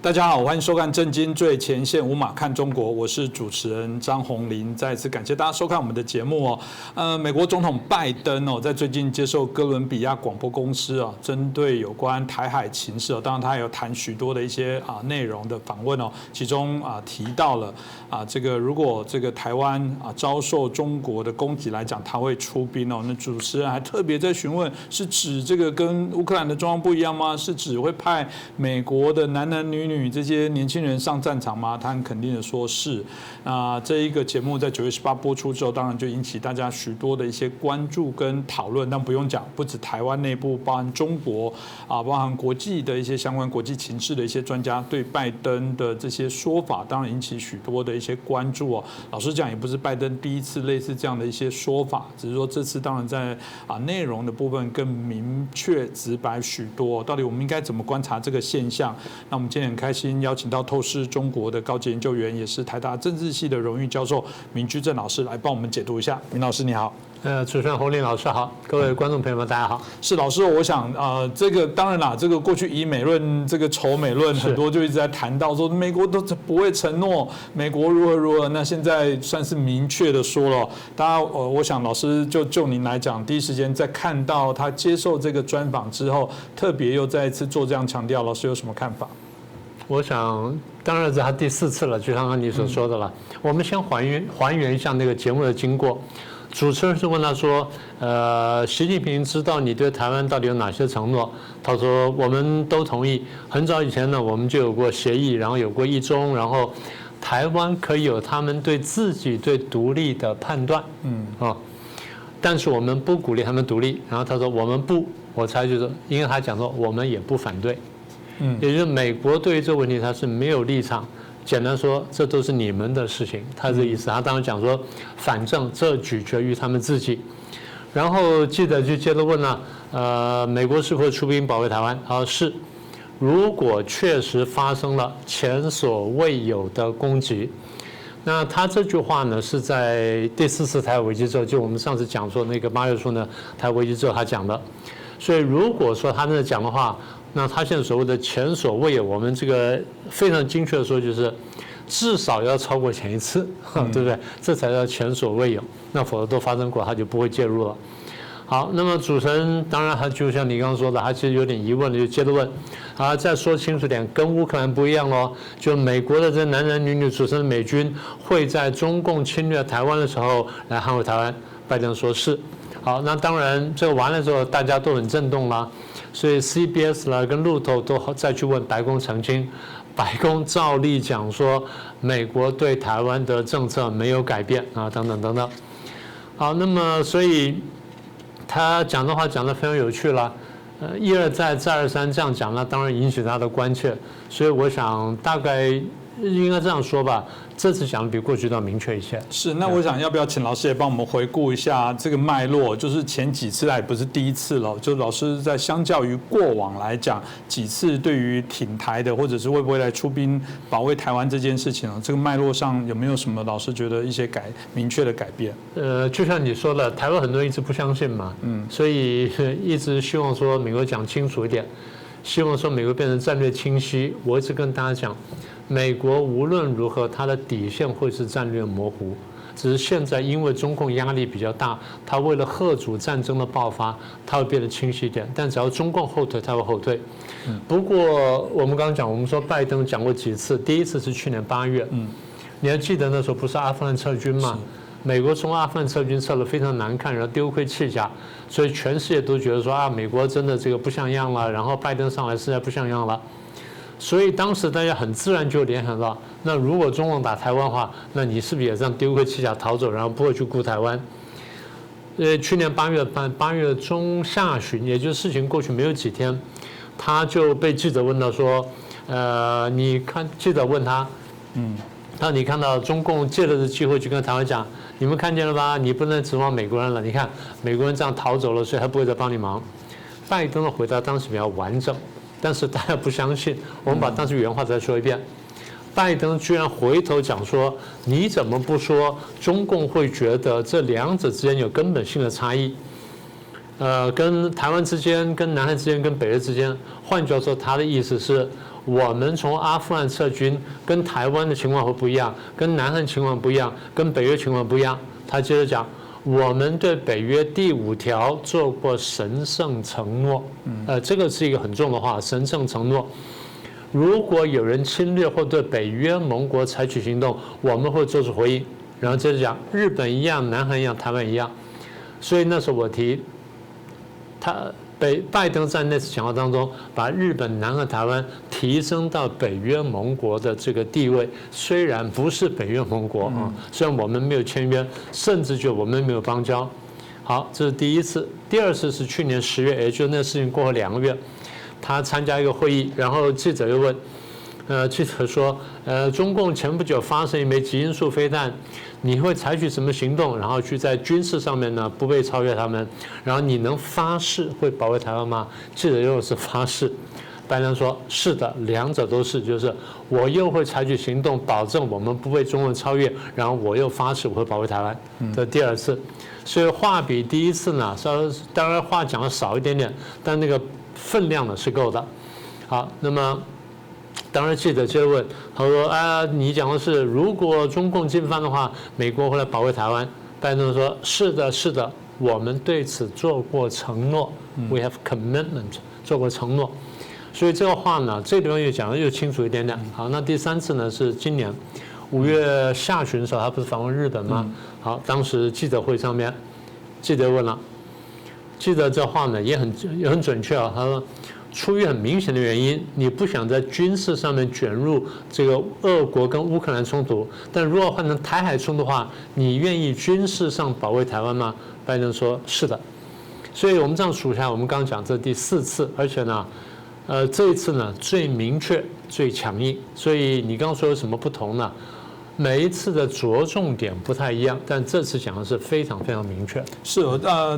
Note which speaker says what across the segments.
Speaker 1: 大家好，欢迎收看《震惊最前线》，无马看中国，我是主持人张宏林。再次感谢大家收看我们的节目哦。美国总统拜登哦，在最近接受哥伦比亚广播公司啊，针对有关台海情势，当然他有谈许多的一些内容的访问哦，其中提到了这个如果这个台湾遭受中国的攻击来讲，他会出兵哦。那主持人还特别在询问，是指这个跟乌克兰的状况不一样吗？是指会派美国的男男女女这些年轻人上战场吗？他很肯定的说是。这一个节目在9月18播出之后，当然就引起大家许多的一些关注跟讨论。但不用讲，不止台湾内部，包含中国包含国际的一些相关国际情势的一些专家，对拜登的这些说法，当然引起许多的一些关注哦。老实讲，也不是拜登第一次类似这样的一些说法，只是说这次当然在内容的部分更明确直白许多。到底我们应该怎么观察这个现象？那我们今天很开心邀请到透视中国的高级研究员，也是台大政治系的荣誉教授明居正老师来帮我们解读一下。明老师你好。
Speaker 2: 主持人洪林老师好，各位观众朋友们大家好。
Speaker 1: 是老师，我想这个当然啦，这个过去以美论这个仇美论很多就一直在谈到说美国都不会承诺，美国如何如何。那现在算是明确的说了，大家我想老师就您来讲，第一时间在看到他接受这个专访之后，特别又再一次做这样强调，老师有什么看法？
Speaker 2: 我想，当然是他第4次了，就像你所说的了。我们先还原一下那个节目的经过。主持人是问他说：“习近平知道你对台湾到底有哪些承诺？”他说：“我们都同意。很早以前呢，我们就有过协议，然后有过一中，然后台湾可以有他们对自己对独立的判断，但是我们不鼓励他们独立。然后他说我们不，我猜就是因为他讲说我们也不反对，也就是美国对于这个问题他是没有立场。”简单说，这都是你们的事情，他这意思。他当然讲说，反正这取决于他们自己。然后记者就接着问了，美国是否出兵保卫台湾？是。如果确实发生了前所未有的攻击，那他这句话呢是在第4次台海危机之后，就我们上次讲说那个8月初呢台海危机之后他讲的。所以如果说他那讲的话，那他现在所谓的前所未有，我们这个非常精确的说，就是至少要超过前一次，对不对？这才叫前所未有。那否则都发生过，他就不会介入了。好，那么主持人当然他就像你刚刚说的，他其实有点疑问的，就接着问，再说清楚点，跟乌克兰不一样咯，就美国的这男男女女组成的美军会在中共侵略台湾的时候来捍卫台湾。拜登说是。好，那当然这个完了之后，大家都很震动了。所以 CBS 啦跟路透都再去问白宫澄清，白宫照例讲说美国对台湾的政策没有改变等等等等。好，那么所以他讲的话讲得非常有趣了，一而再再而三这样讲，那当然引起他的关切。所以我想大概应该这样说吧，这次讲的比过去都要明确一些。
Speaker 1: 是，那我想要不要请老师也帮我们回顾一下这个脉络？就是前几次也不是第一次了，就老师在相较于过往来讲，几次对于挺台的或者是会不会来出兵保卫台湾这件事情，这个脉络上有没有什么老师觉得一些明确的改变？
Speaker 2: 就像你说的，台湾很多人一直不相信嘛，所以一直希望说美国讲清楚一点，希望说美国变成战略清晰。我一直跟大家讲，美国无论如何，它的底线会是战略模糊，只是现在因为中共压力比较大，它为了遏阻战争的爆发，它会变得清晰一点。但只要中共后退，它会后退。不过我们刚刚讲，我们说拜登讲过几次，第一次是去年8月，你还记得那时候不是阿富汗撤军吗？美国从阿富汗撤军撤得非常难看，然后丢盔弃甲，所以全世界都觉得说美国真的这个不像样了，然后拜登上来实在不像样了。所以当时大家很自然就联想到，那如果中共打台湾的话，那你是不是也这样丢盔弃甲逃走，然后不会去顾台湾？去年8月中下旬，也就是事情过去没有几天，他就被记者问到说，你看，记者问他，那你看到中共借着这机会去跟台湾讲，你们看见了吧？你不能指望美国人了，你看美国人这样逃走了，所以他不会再帮你忙。拜登的回答当时比较完整。但是大家不相信，我们把当时原话再说一遍。拜登居然回头讲说：“你怎么不说中共会觉得这两者之间有根本性的差异？跟台湾之间、跟南海之间、跟北约之间，换句话说，他的意思是我们从阿富汗撤军跟台湾的情况会不一样，跟南韩情况不一样，跟北约情况不一样。他接着讲，我们对北约第5条做过神圣承诺，这个是一个很重的话，神圣承诺。如果有人侵略或对北约盟国采取行动，我们会做出回应。然后接着讲，日本一样，南韩一样，台湾一样。所以那时候我提，拜登在那次讲话当中，把日本、南韩、台湾提升到北约盟国的这个地位，虽然不是北约盟国啊，虽然我们没有签约，甚至就我们没有邦交。好，这是第一次。第二次是去年10月，也就是那事情过后2个月，他参加一个会议，然后记者又问，记者说，中共前不久发射一枚极音速飞弹，你会采取什么行动？然后去在军事上面呢不被超越他们？然后你能发誓会保卫台湾吗？记者又是发誓，拜登说是的，两者都是，就是我又会采取行动保证我们不被中共超越，然后我又发誓我会保卫台湾。这第二次，所以话比第一次呢，当然话讲的少一点点，但那个分量呢是够的。好，那么。当然，记者接着问，他说：“你讲的是，如果中共进犯的话，美国会来保卫台湾。”拜登说：“是的，是的，我们对此做过承诺 ，We have commitment， 做过承诺。”所以这个话呢，这个地方又讲的又清楚一点点。好，那第3次呢是今年5月下旬的时候，他不是访问日本吗？好，当时记者会上面，记者问了，记者这话呢也很准确啊，他说。出于很明显的原因，你不想在军事上面卷入这个俄国跟乌克兰冲突，但如果换成台海冲突的话，你愿意军事上保卫台湾吗？拜登说是的。所以我们这样数下来，我们刚刚讲这第4次，而且呢，这一次呢最明确、最强硬。所以你刚刚说有什么不同呢？每一次的着重点不太一样，但这次讲的是非常非常明确。
Speaker 1: 是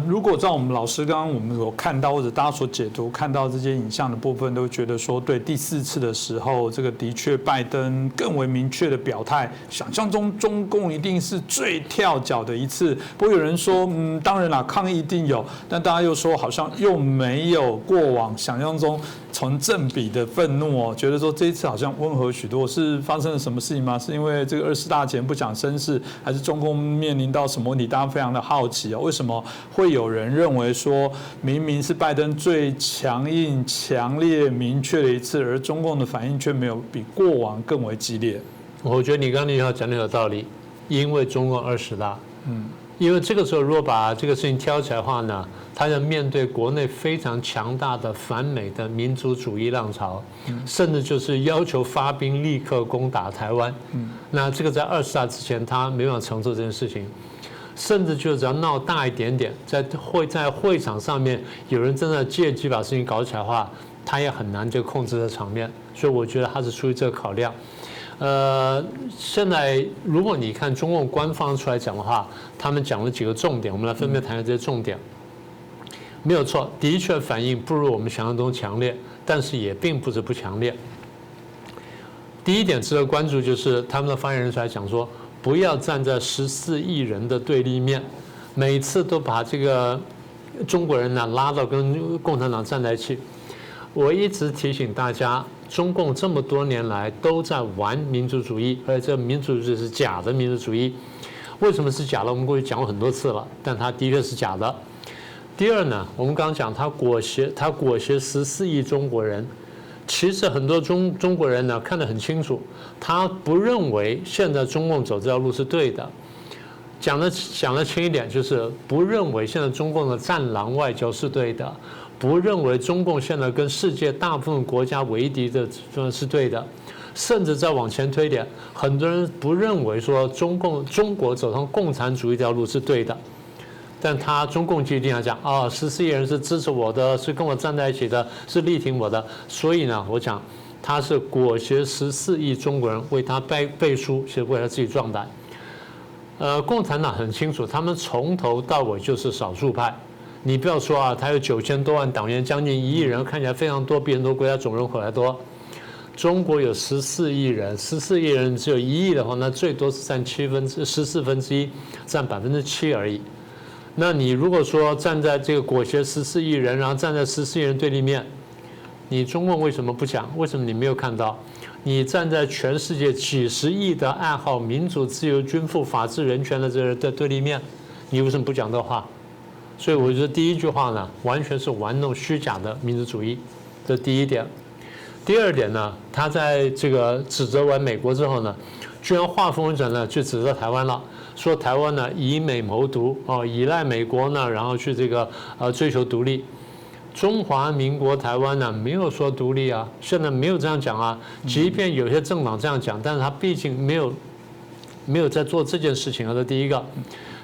Speaker 1: 如果照我们老师刚刚我们有看到或者大家所解读看到这些影像的部分，都觉得说，对第4次的时候，这个的确拜登更为明确的表态，想象中中共一定是最跳脚的一次。不过有人说，当然啦，抗议一定有，但大家又说好像又没有过往想象中成正比的愤怒哦，觉得说这一次好像温和许多。是发生了什么事情吗？是因为这个20大前不讲声势，还是中共面临到什么问题？大家非常的好奇哦，为什么会有人认为说，明明是拜登最强硬、强烈、明确的一次，而中共的反应却没有比过往更为激烈？
Speaker 2: 我觉得你刚刚那句话讲的有道理，因为中共20大，因为这个时候如果把这个事情挑起来的话呢，他要面对国内非常强大的反美的民族主义浪潮，甚至就是要求发兵立刻攻打台湾。那这个在20大之前他没办法承受这件事情，甚至就只要闹大一点点，在会场上面有人真的借机把事情搞起来的话，他也很难就控制这场面。所以我觉得他是出于这个考量。现在如果你看中共官方出来讲的话，他们讲了几个重点，我们来分别谈谈这些重点。没有错，的确反应不如我们想象中强烈，但是也并不是不强烈。第一点值得关注就是他们的发言人出来讲说，不要站在14亿人的对立面，每次都把这个中国人呢拉到跟共产党站在一起。我一直提醒大家，中共这么多年来都在玩民族主义，而且这民族主义是假的民族主义。为什么是假的？我们过去讲过很多次了，但它的确是假的。第二呢，我们刚刚讲他裹挟14亿中国人，其实很多中国人呢看得很清楚，他不认为现在中共走这条路是对的。讲得轻一点，就是不认为现在中共的战狼外交是对的，不认为中共现在跟世界大部分国家为敌的是对的，甚至再往前推点，很多人不认为说中国走上共产主义这条路是对的。但中共就一定要讲14亿人是支持我的，是跟我站在一起的，是力挺我的。所以呢，我讲他是裹挟14亿中国人为他背书，是为了自己壮胆。共产党很清楚，他们从头到尾就是少数派。你不要说他有9000多万党员，将近1亿人，看起来非常多，比很多国家总人口还多。中国有14亿人，14亿人只有1亿的话，那最多是占14分之一，占7%而已。那你如果说站在这个裹挟14亿人，然后站在14亿人对立面，你中共为什么不讲？为什么你没有看到？你站在全世界几十亿的爱好民主、自由、均富、法治、人权的这人的对立面，你为什么不讲这话？所以我觉得第一句话呢，完全是玩弄虚假的民族主义，这第一点。第二点呢，他在这个指责完美国之后呢，居然话锋一转呢，就指责台湾了，说台湾呢以美谋独依赖美国呢，然后去这个追求独立。中华民国台湾呢没有说独立啊，现在没有这样讲啊。即便有些政党这样讲，但是他毕竟没有在做这件事情啊。这第一个。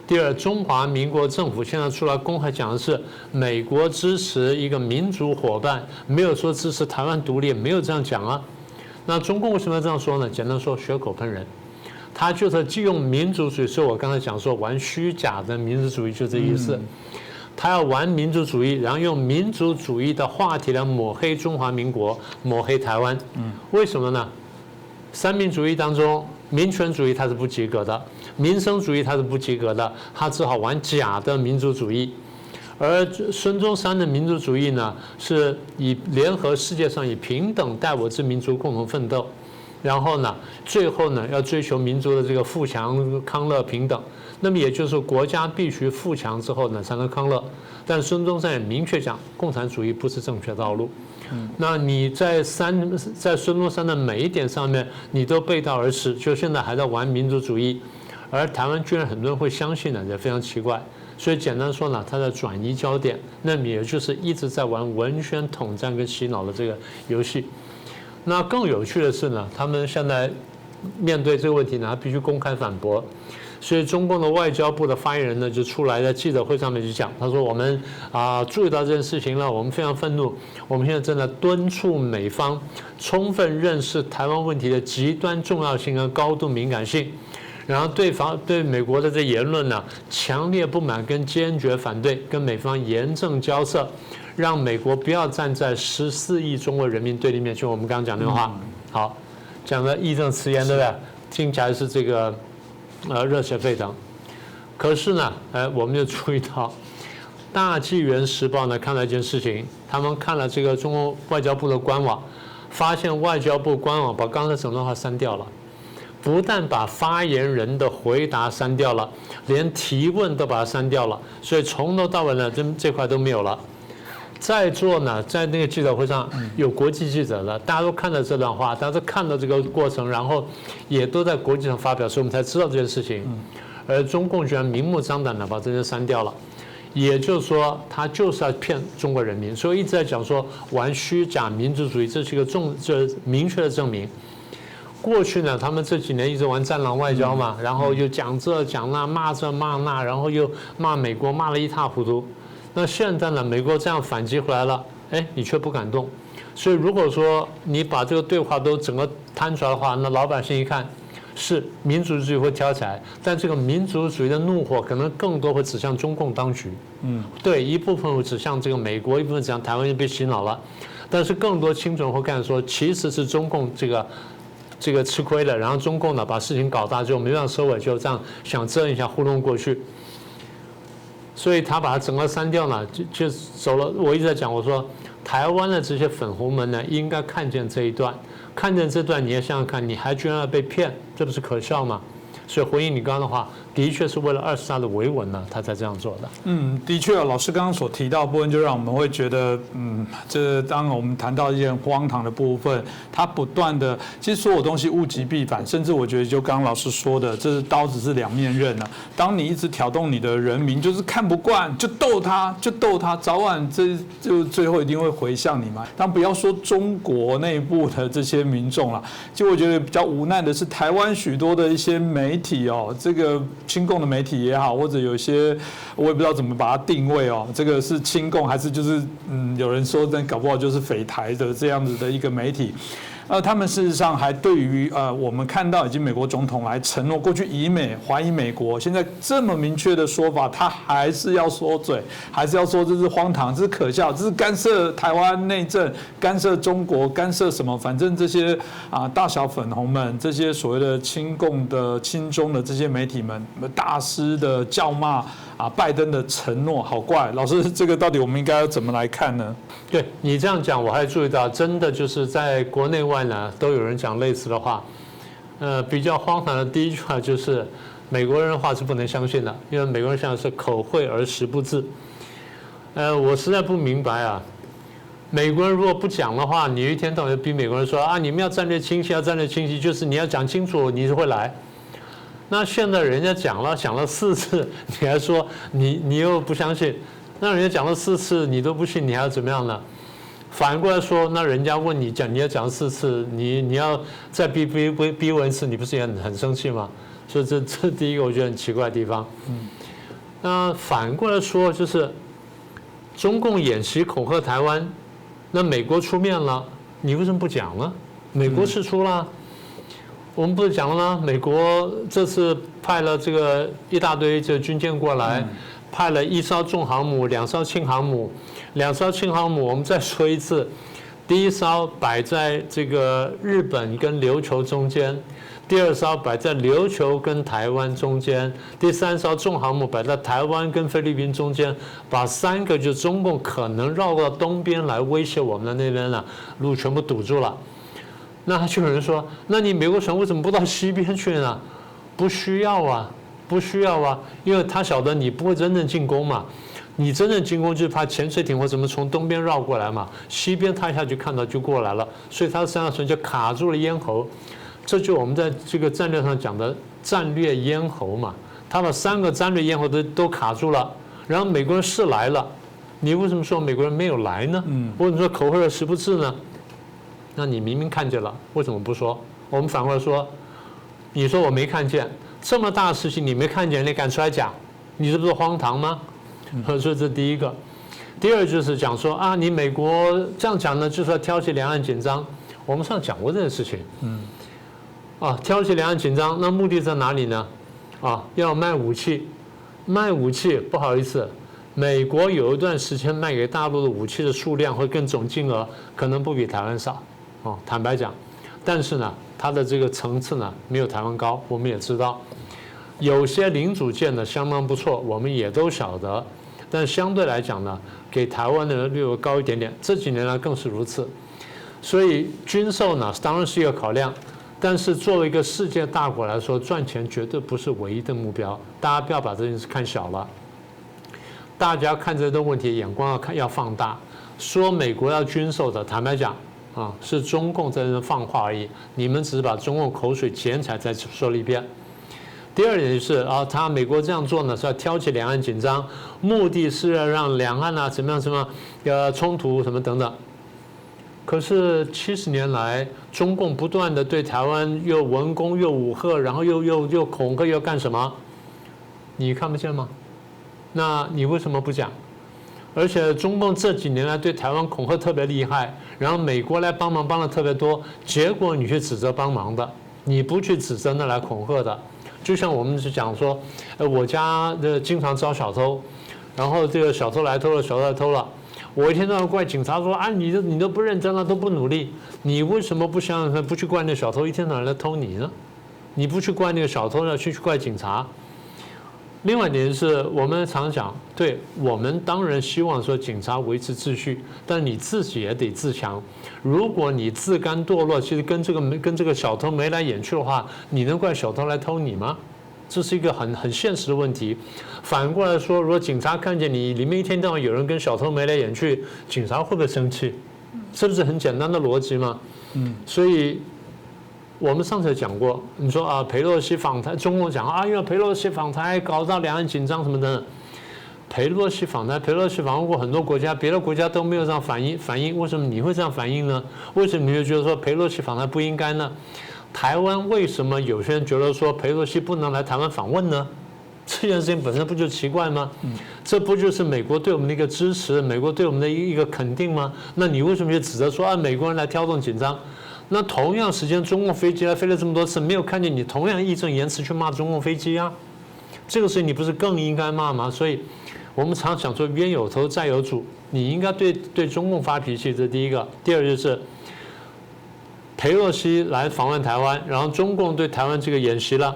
Speaker 2: 第二，中华民国政府现在出来公开讲的是美国支持一个民主伙伴，没有说支持台湾独立，没有这样讲啊。那中共为什么要这样说呢？简单说，血口喷人。他就是既用民族主义，所以我刚才讲说玩虚假的民族主义，就这意思。他要玩民族主义，然后用民族主义的话题来抹黑中华民国，抹黑台湾。为什么呢？三民主义当中，民权主义它是不及格的，民生主义它是不及格的，他只好玩假的民族主义。而孙中山的民族主义呢，是以联合世界上以平等待我之民族共同奋斗，然后呢，最后呢要追求民族的这个富强、康乐、平等。那么也就是说，国家必须富强之后呢，才能康乐。但孙中山也明确讲，共产主义不是正确道路。那你在孙中山的每一点上面，你都背道而驰，就现在还在玩民族主义，而台湾居然很多人会相信呢，也非常奇怪。所以简单说呢，他在转移焦点，那么也就是一直在玩文宣统战跟洗脑的这个游戏。那更有趣的是呢，他们现在面对这个问题呢，他必须公开反驳。所以中共的外交部的发言人呢，就出来在记者会上面就讲，他说我们注意到这件事情了，我们非常愤怒，我们现在正在敦促美方充分认识台湾问题的极端重要性和高度敏感性，然后对美国的这言论呢强烈不满跟坚决反对，跟美方严正交涉，让美国不要站在14亿中国人民对立面，就我们刚刚讲那个话，好，讲的义正辞严，对不对？听起来是这个。热血沸腾，可是呢，我们就注意到，《大纪元时报》呢看到一件事情，他们看了这个中国外交部的官网，发现外交部官网把刚才整段话删掉了，不但把发言人的回答删掉了，连提问都把它删掉了，所以从头到尾呢，这块都没有了。在座呢，在那个记者会上有国际记者的，大家都看到这段话，大家都看到这个过程，然后也都在国际上发表，所以我们才知道这件事情。而中共居然明目张胆的把这些删掉了，也就是说，他就是要骗中国人民，所以一直在讲说玩虚假民族主义，这是一个明确的证明。过去呢，他们这几年一直玩战狼外交嘛，然后又讲这讲那，骂这骂那，然后又骂美国，骂得一塌糊涂。那现在呢，美国这样反击回来了，你却不敢动。所以如果说你把这个对话都整个摊出来的话，那老百姓一看，是民族主义会挑起来，但这个民族主义的怒火可能更多会指向中共当局。对，一部分会指向这个美国，一部分指向台湾就被洗脑了，但是更多清楚人会看说，其实是中共这个吃亏了，然后中共呢把事情搞大之后没办法收尾，就这样想遮一下糊弄过去。所以他把它整个删掉了，就走了。我一直在讲，我说台湾的这些粉红们呢，应该看见这一段，看见这段，你也想想看，你还居然要被骗，这不是可笑吗？所以回应你刚刚的话，的确是为了24大的维稳呢，他才这样做的。
Speaker 1: 的确，老师刚刚所提到的部分，就让我们会觉得，这当我们谈到一件荒唐的部分，他不断的，其实所有东西物极必反，甚至我觉得就刚刚老师说的，这是刀子是两面刃啊。当你一直挑动你的人民，就是看不惯，就斗他，早晚这就最后一定会回向你嘛。但不要说中国内部的这些民众啦，就我觉得比较无奈的是，台湾许多的一些媒体哦，这个亲共的媒体也好，或者有些我也不知道怎么把它定位哦，这个是亲共还是就是有人说那搞不好就是匪台的这样子的一个媒体。他们事实上还对于我们看到已经美国总统来承诺过去以美怀疑美国，现在这么明确的说法，他还是要说嘴，还是要说这是荒唐，这是可笑，这是干涉台湾内政，干涉中国，干涉什么？反正这些大小粉红们，这些所谓的亲共的亲中的这些媒体们，大肆的叫骂拜登的承诺，好怪。老师，这个到底我们应该要怎么来看呢？
Speaker 2: 对你这样讲，我还注意到，真的就是在国内外呢都有人讲类似的话。比较荒唐的第一句话就是，美国人的话是不能相信的，因为美国人现在是口惠而实不至。我实在不明白啊。美国人如果不讲的话，你一天到晚逼美国人说啊，你们要战略清晰，要战略清晰，就是你要讲清楚，你就会来。那现在人家讲了4次，你还说你又不相信，那人家讲了4次你都不信，你还要怎么样呢？反过来说，那人家问你你要讲4次，你要再逼问一次，你不是也很生气吗？所以这第一个我觉得很奇怪的地方。那反过来说，就是中共演习恐吓台湾。那美国出面了，你为什么不讲呢？美国释出了，我们不是讲了吗？美国这次派了这个一大堆这军舰过来，派了1艘重航母、2艘轻航母，2艘轻航母。我们再说一次，第1艘摆在这个日本跟琉球中间。第2艘摆在琉球跟台湾中间，第3艘重航母摆在台湾跟菲律宾中间，把3个就中共可能绕到东边来威胁我们的那边呢路全部堵住了。那就有人说，那你美国船为什么不到西边去呢？不需要啊，不需要啊，因为他晓得你不会真正进攻嘛。你真正进攻就是怕潜水艇或怎么从东边绕过来嘛，西边他一下就看到就过来了，所以他的3艘船就卡住了咽喉。这就我们在这个战略上讲的战略咽喉嘛，他把3个战略咽喉都卡住了，然后美国人是来了，你为什么说美国人没有来呢？为什么说口惠而实不至呢？那你明明看见了，为什么不说？我们反过来说，你说我没看见，这么大的事情你没看见，你敢出来讲，你这不是荒唐吗？所以这第一个。第二就是讲说啊，你美国这样讲呢，就是要挑起两岸紧张。我们上讲过这件事情。挑起两岸紧张，那目的在哪里呢？要卖武器，卖武器不好意思，美国有一段时间卖给大陆的武器的数量会跟总金额可能不比台湾少，坦白讲，但是呢，它的这个层次呢没有台湾高，我们也知道，有些零组件呢相当不错，我们也都晓得，但相对来讲呢，给台湾的略微高一点点，这几年来更是如此，所以军售呢当然是一个考量。但是作为一个世界大国来说，赚钱绝对不是唯一的目标。大家不要把这件事看小了，大家看这个问题眼光要放大。说美国要军售的，坦白讲是中共在那放话而已。你们只是把中共口水捡起来再说了一遍。第二点就是美国这样做呢是要挑起两岸紧张，目的是要让两岸怎么样冲突什么等等。可是70年来，中共不断的对台湾又文攻又武吓，然后又恐吓，又干什么？你看不见吗？那你为什么不讲？而且中共这几年来对台湾恐吓特别厉害，然后美国来帮忙帮的特别多，结果你去指责帮忙的，你不去指责那来恐吓的。就像我们是讲说，我家经常招小偷，然后这个小偷来偷了，小偷来偷了。我一天到晚怪警察说你都不认真了，都不努力，你为什么不去怪那小偷一天到晚来偷你呢？你不去怪那个小偷呢，去怪警察。另外一点是我们常讲，对我们当然希望说警察维持秩序，但你自己也得自强。如果你自甘堕落，其实跟这个小偷眉来眼去的话，你能怪小偷来偷你吗？这是一个很现实的问题。反过来说，如果警察看见你里面一天到晚有人跟小偷眉来眼去，警察会不会生气？这不是很简单的逻辑吗？所以我们上次讲过，你说裴洛西访台，中共讲因为裴洛西访台搞到两岸紧张什么的。裴洛西访台，裴洛西访问过很多国家，别的国家都没有这样反应，为什么你会这样反应呢？为什么你会觉得说裴洛西访台不应该呢？台湾为什么有些人觉得说裴洛西不能来台湾访问呢？这件事情本身不就奇怪吗？这不就是美国对我们的一个支持，美国对我们的一个肯定吗？那你为什么就指责说美国人来挑动紧张？那同样时间，中共飞机来飞了这么多次，没有看见你同样义正言辞去骂中共飞机啊？这个事情你不是更应该骂吗？所以我们常讲说冤有头债有主，你应该对中共发脾气，这是第一个。第二就是裴洛西来访问台湾，然后中共对台湾这个演习了，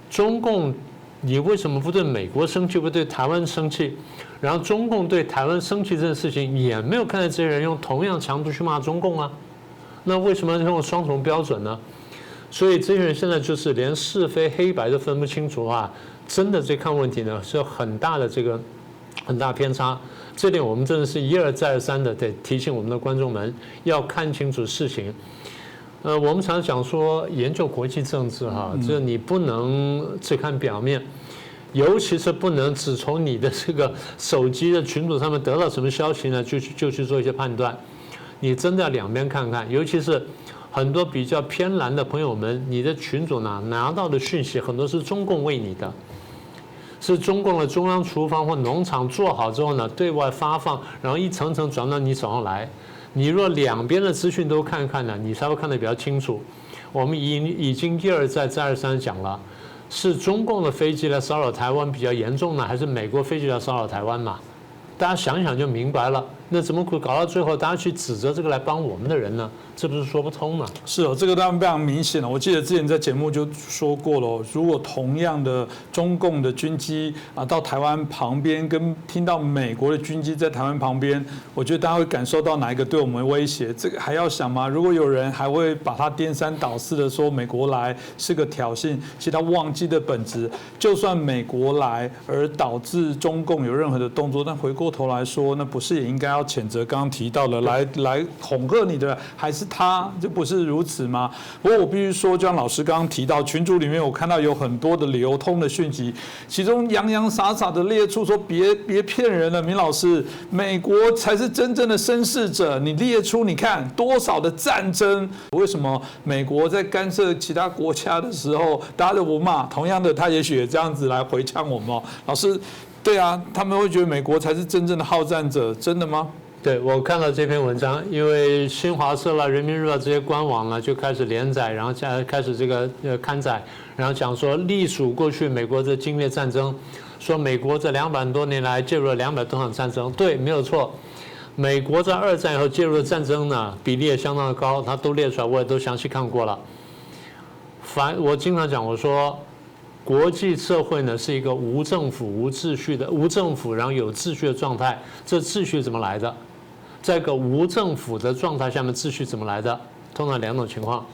Speaker 2: 中共你为什么不对美国生气，不对台湾生气？然后中共对台湾生气这件事情，也没有看到这些人用同样强度去骂中共啊。那为什么要用双重标准呢？所以这些人现在就是连是非黑白都分不清楚啊，真的在看问题呢是有很大的很大偏差。这点我们真的是一而再而三的得提醒我们的观众们要看清楚事情。我们常讲说研究国际政治哈，这你不能只看表面，尤其是不能只从你的这个手机的群组上面得到什么消息呢，就去做一些判断。你真的要两边看看，尤其是很多比较偏蓝的朋友们，你的群组呢拿到的讯息很多是中共喂你的，是中共的中央厨房或农场做好之后呢对外发放，然后一层层转到你手上来。你若两边的资讯都看看呢，你才会看得比较清楚。我们已经一而再再而三讲了，是中共的飞机来骚扰台湾比较严重呢，还是美国飞机来骚扰台湾嘛？大家想一想就明白了。那怎么会搞到最后大家去指责这个来帮我们的人呢？这不是说不通吗？
Speaker 1: 是哦，这个当然非常明显了。我记得之前在节目就说过了，如果同样的中共的军机到台湾旁边，跟听到美国的军机在台湾旁边，我觉得大家会感受到哪一个对我们威胁？这个还要想吗？如果有人还会把它颠三倒四的说美国来是个挑衅，其实他忘记的本质，就算美国来而导致中共有任何的动作，但回过头来说，那不是也应该要谴责刚刚提到的来恐吓你的，还是他，这不是如此吗？不过我必须说，就像老师刚刚提到，群组里面我看到有很多的流通的讯息，其中洋洋洒洒的列出说别骗人了，明老师，美国才是真正的生事者。你列出你看多少的战争，为什么美国在干涉其他国家的时候，大家都不骂？同样的，他也许也这样子来回呛我们哦，老师。对啊，他们会觉得美国才是真正的好战者，真的吗？
Speaker 2: 对，我看到这篇文章，因为新华社啦、人民日报这些官网呢就开始连载，然后开始这个刊载，然后讲说历数过去美国的经历战争，说美国这200多年来介入了200多场战争，对，没有错。美国在2战以后介入的战争呢，比例也相当的高，它都列出来，我也都详细看过了。我经常讲，我说。国际社会呢是一个无政府、无秩序的无政府，然后有秩序的状态。这秩序怎么来的？在一个无政府的状态下面，秩序怎么来的？通常2种情况，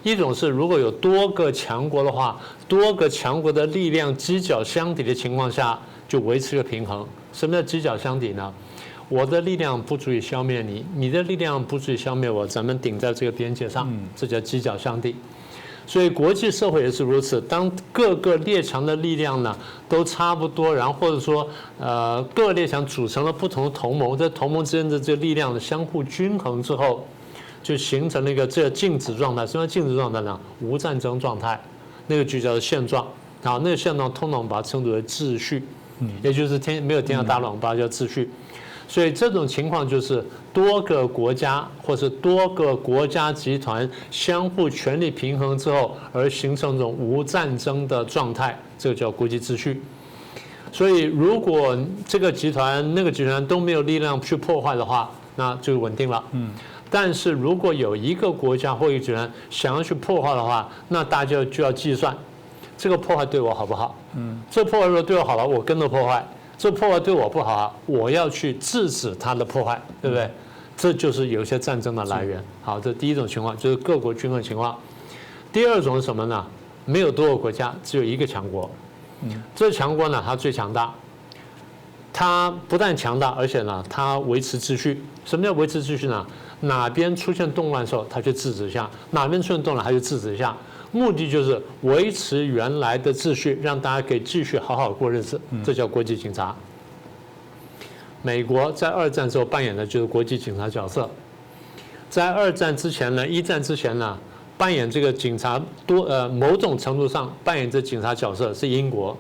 Speaker 2: 一种是如果有多个强国的话，多个强国的力量犄角相抵的情况下，就维持一个平衡。什么叫犄角相抵呢？我的力量不足以消灭你，你的力量不足以消灭我，咱们顶在这个边界上，这叫犄角相抵。所以国际社会也是如此，当各个列强的力量呢都差不多，然后或者说各列强组成了不同的同盟，在同盟之间的这个力量的相互均衡之后，就形成了一个这静止状态。什么叫静止状态呢？无战争状态，那个就叫做现状。好，那个现状通常我们把它称之为秩序，也就是没有天下大乱，我们把它叫秩序。所以这种情况就是多个国家或是多个国家集团相互权力平衡之后，而形成这种无战争的状态，这个叫国际秩序。所以如果这个集团那个集团都没有力量去破坏的话，那就稳定了。但是如果有一个国家或一个集团想要去破坏的话，那大家就要计算这个破坏对我好不好？这破坏如果对我好了，我跟着破坏。这破坏对我不好，我要去制止它的破坏，对不对？这就是有些战争的来源。好，这第一种情况就是各国均衡情况。第二种是什么呢？没有多个国家，只有一个强国。这强国呢，它最强大。它不但强大，而且呢，它维持秩序。什么叫维持秩序呢？哪边出现动乱的时候，它就制止一下；哪边出现动乱，它就制止一下。目的就是维持原来的秩序，让大家可以继续好好过日子，这叫国际警察。美国在2战之后扮演的就是国际警察角色。在2战之前呢，1战之前呢，扮演这个警察某种程度上扮演这警察角色是英国。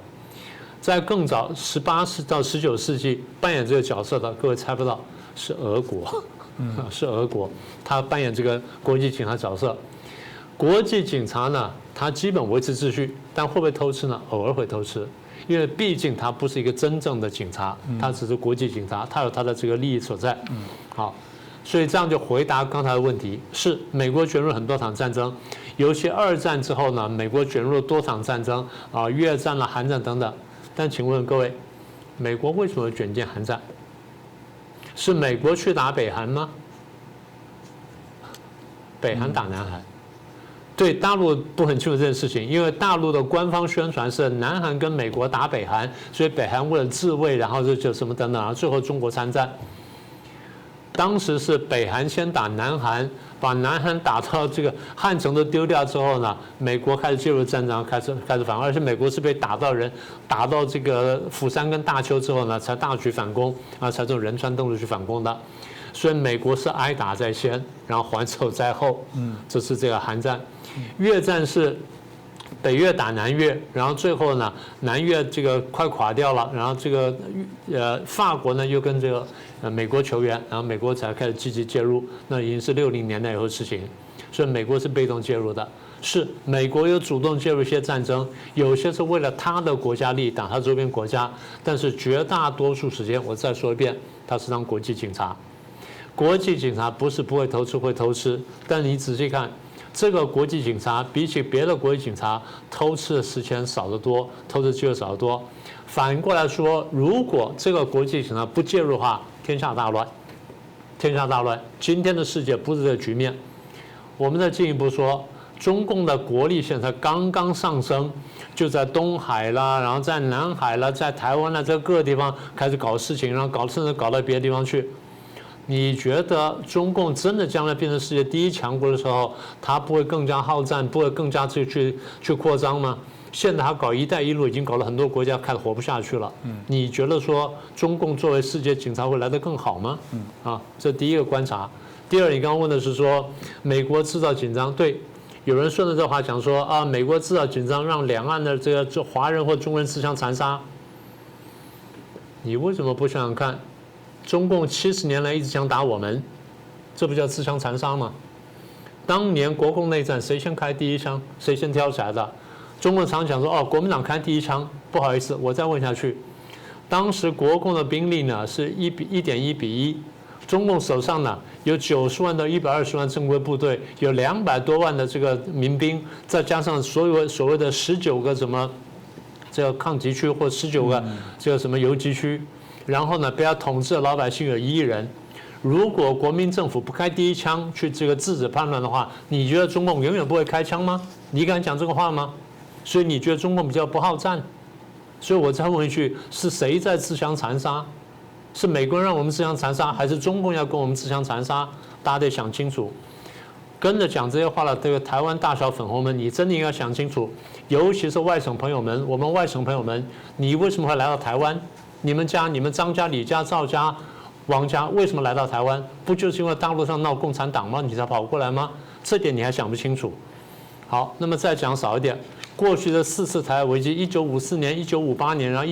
Speaker 2: 在更早18到19世纪扮演这个角色的，各位猜不到是俄国，是俄国，他扮演这个国际警察角色。国际警察呢，他基本维持秩序，但会不会偷吃呢？偶尔会偷吃，因为毕竟他不是一个真正的警察，他只是国际警察，他有他的这个利益所在。好，所以这样就回答刚才的问题：是美国卷入很多场战争，尤其二战之后呢，美国卷入多场战争啊，越战了、韩战等等。但请问各位，美国为什么卷进韩战？是美国去打北韩吗？北韩打南韩。对大陆不很清楚这件事情，因为大陆的官方宣传是南韩跟美国打北韩，所以北韩为了自卫，然后就什么等等，然后最后中国参战。当时是北韩先打南韩，把南韩打到这个汉城都丢掉之后呢，美国开始介入战场，开始反攻，而且美国是被打到这个釜山跟大邱之后呢，才大举反攻啊，才从仁川登陆去反攻的。所以美国是挨打在先，然后还手在后。这是这个韩战。越战是北越打南越，然后最后呢，南越这个快垮掉了，然后这个法国呢又跟这个美国求援，然后美国才开始积极介入，那已经是60年代以后的事情，所以美国是被动介入的。是美国有主动介入一些战争，有些是为了他的国家利益，打他周边国家，但是绝大多数时间，我再说一遍，他是当国际警察。国际警察不是不会偷吃，会偷吃，但你仔细看。这个国际警察比起别的国际警察偷吃的时间少得多，偷吃机会少得多。反过来说，如果这个国际警察不介入的话，天下大乱，天下大乱。今天的世界不是这个局面。我们再进一步说，中共的国力现在刚刚上升，就在东海啦，然后在南海啦，在台湾啦，在各个地方开始搞事情，然后甚至搞到别的地方去。你觉得中共真的将来变成世界第1强国的时候，它不会更加好战，不会更加去扩张吗？现在它搞"一带一路"已经搞了很多国家开始活不下去了。你觉得说中共作为世界警察会来得更好吗？这第一个观察。第二，你刚刚问的是说美国制造紧张，对，有人顺着这话讲说啊，美国制造紧张让两岸的这个华人或中国人自相残杀。你为什么不想想看？中共70年来一直想打我们，这不叫自相残杀吗？当年国共内战谁先开第1枪，谁先挑起来的？中共常讲说哦，国民党开第1枪，不好意思，我再问下去，当时国共的兵力呢是1.1比1，中共手上呢有90万到120万正规部队，有200多万的这个民兵，再加上所谓的19个什么这个抗击区或19个这个什么游击区。然后呢，被他统治的老百姓有1亿人。如果国民政府不开第1枪去这个制止叛乱的话，你觉得中共永远不会开枪吗？你敢讲这个话吗？所以你觉得中共比较不好战？所以我再问一句：是谁在自相残杀？是美国人让我们自相残杀，还是中共要跟我们自相残杀？大家得想清楚。跟着讲这些话的这个台湾大小粉红们，你真的应该想清楚，尤其是外省朋友们，我们外省朋友们，你为什么会来到台湾？你们家、你们张家、李家、赵家、王家为什么来到台湾？不就是因为大陆上闹共产党吗？你才跑过来吗？这点你还想不清楚。好，那么再讲少一点，过去的4次台海危机，1954年、1958年，然后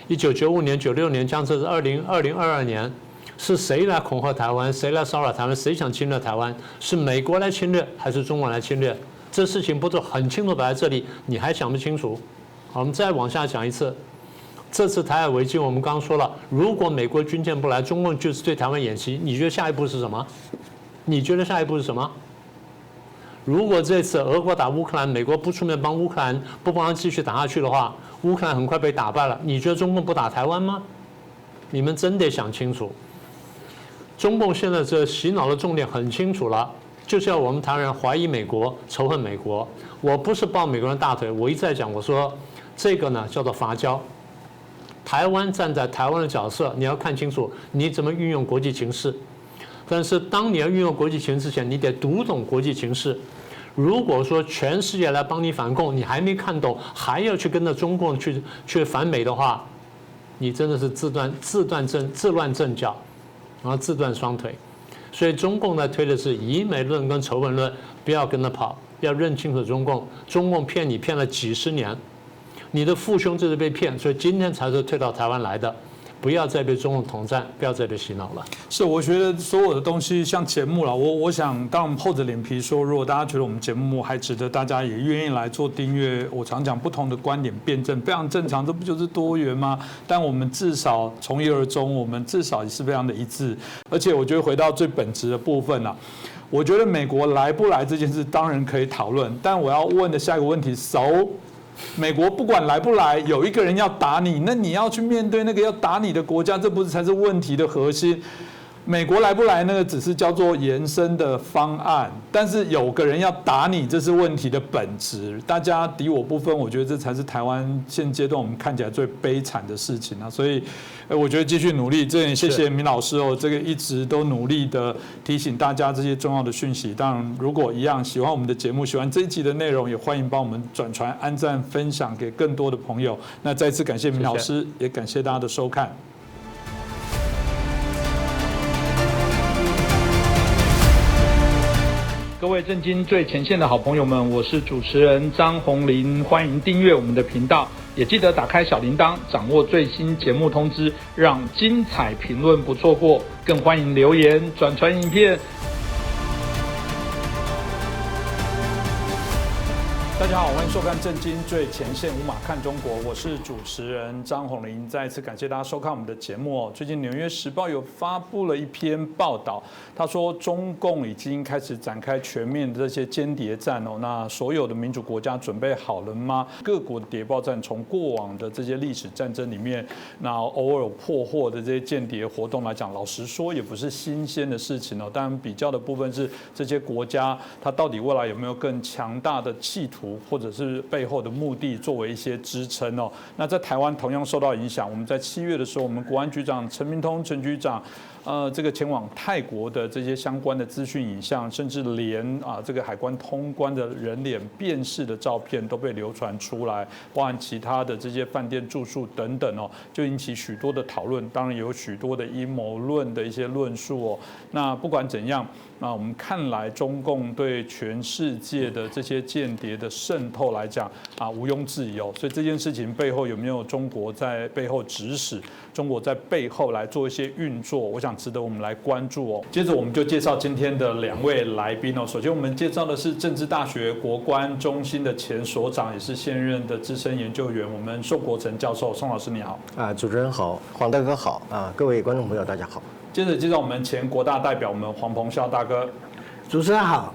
Speaker 2: 1995年、96年，将至2022年，是谁来恐吓台湾？谁来骚扰台湾？谁想侵略台湾？是美国来侵略，还是中国来侵略？这事情不是很清楚摆在这里，你还想不清楚？好，我们再往下讲一次。这次台海危机，我们刚刚说了，如果美国军舰不来，中共就是对台湾演习。你觉得下一步是什么？你觉得下一步是什么？如果这次俄国打乌克兰，美国不出面帮乌克兰，不帮他继续打下去的话，乌克兰很快被打败了。你觉得中共不打台湾吗？你们真得想清楚。中共现在这洗脑的重点很清楚了，就是要我们台湾人怀疑美国、仇恨美国。我不是抱美国人大腿，我一再讲，我说这个呢叫做伐交。台湾站在台湾的角色，你要看清楚你怎么运用国际情势。但是当你要运用国际情势前，你得读懂国际情势。如果说全世界来帮你反共，你还没看懂，还要去跟着中共去反美的话，你真的是自乱阵脚，然后自断双腿。所以中共在推的是以美论跟仇恨论，不要跟着跑，要认清楚中共。中共骗你骗了几10年。你的父兄就是被骗，所以今天才是退到台湾来的，不不要再被中共统战，不要再被洗脑了。
Speaker 1: 是，我觉得所有的东西像节目了，我想当我们厚着脸皮说，如果大家觉得我们节目还值得大家也愿意来做订阅，我常讲不同的观点辩证非常正常，这不就是多元吗？但我们至少从一而终，我们至少也是非常的一致。而且我觉得回到最本质的部分啊，我觉得美国来不来这件事当然可以讨论，但我要问的下一个问题美国不管来不来，有一个人要打你，那你要去面对那个要打你的国家，这不是才是问题的核心？美国来不来那个只是叫做延伸的方案，但是有个人要打你，这是问题的本质。大家敌我不分，我觉得这才是台湾现阶段我们看起来最悲惨的事情啊！所以，我觉得继续努力，这也谢谢明老师哦，这个一直都努力的提醒大家这些重要的讯息。当然，如果一样喜欢我们的节目，喜欢这一集的内容，也欢迎帮我们转传、按赞、分享给更多的朋友。那再次感谢明老师，也感谢大家的收看。各位震惊最前线的好朋友们，我是主持人张宏林，欢迎订阅我们的频道，也记得打开小铃铛，掌握最新节目通知，让精彩评论不错过，更欢迎留言、转传影片。大家好，欢迎收看《震惊最前线》，无马看中国，我是主持人张宏林。再一次感谢大家收看我们的节目哦。最近《纽约时报》有发布了一篇报道，他说中共已经开始展开全面的这些间谍战哦。那所有的民主国家准备好了吗？各国的谍报战从过往的这些历史战争里面，那偶尔破获的这些间谍活动来讲，老实说也不是新鲜的事情哦。当然，比较的部分是这些国家它到底未来有没有更强大的企图，或者是背后的目的作为一些支撑哦。那在台湾同样受到影响，我们在7月的时候，我们国安局长陈明通陈局长，这个前往泰国的这些相关的资讯影像，甚至连这个海关通关的人脸辨识的照片都被流传出来，包含其他的这些饭店住宿等等哦，就引起许多的讨论。当然有许多的阴谋论的一些论述哦。那不管怎样，那我们看来中共对全世界的这些间谍的渗透来讲毋庸置疑哦。所以这件事情背后有没有中国在背后指使？中国在背后来做一些运作，我想值得我们来关注哦。接着我们就介绍今天的2位来宾哦。首先我们介绍的是政治大学国关中心的前所长，也是现任的资深研究员，我们宋国成教授。宋老师你好。
Speaker 3: 主持人好，黄大哥好各位观众朋友大家好。
Speaker 1: 接着介绍我们前国大代表，我们黄鹏孝大哥。
Speaker 4: 主持人好，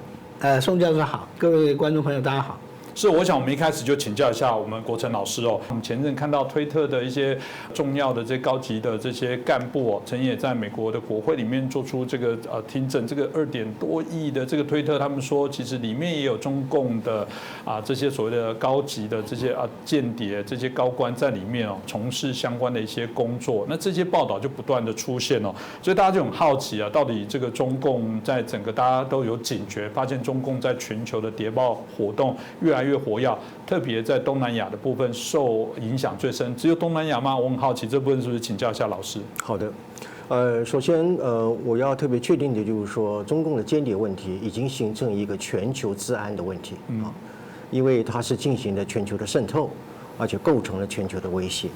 Speaker 4: 宋教授好，各位观众朋友大家好。
Speaker 1: 是，我想我们一开始就请教一下我们国成老师哦。我们前阵看到推特的一些重要的这高级的这些干部哦，曾经也在美国的国会里面做出这个听证，这个2点多亿的这个推特，他们说其实里面也有中共的这些所谓的高级的这些间谍这些高官在里面哦，从事相关的一些工作。那这些报道就不断的出现哦，所以大家就很好奇到底这个中共在整个大家都有警觉，发现中共在全球的谍报活动越来越活跃，特别在东南亚的部分受影响最深。只有东南亚吗？我很好奇这部分是不是请教一下老师？
Speaker 3: 好的，首先我要特别确定的就是说，中共的间谍问题已经形成一个全球治安的问题因为它是进行了全球的渗透，而且构成了全球的威胁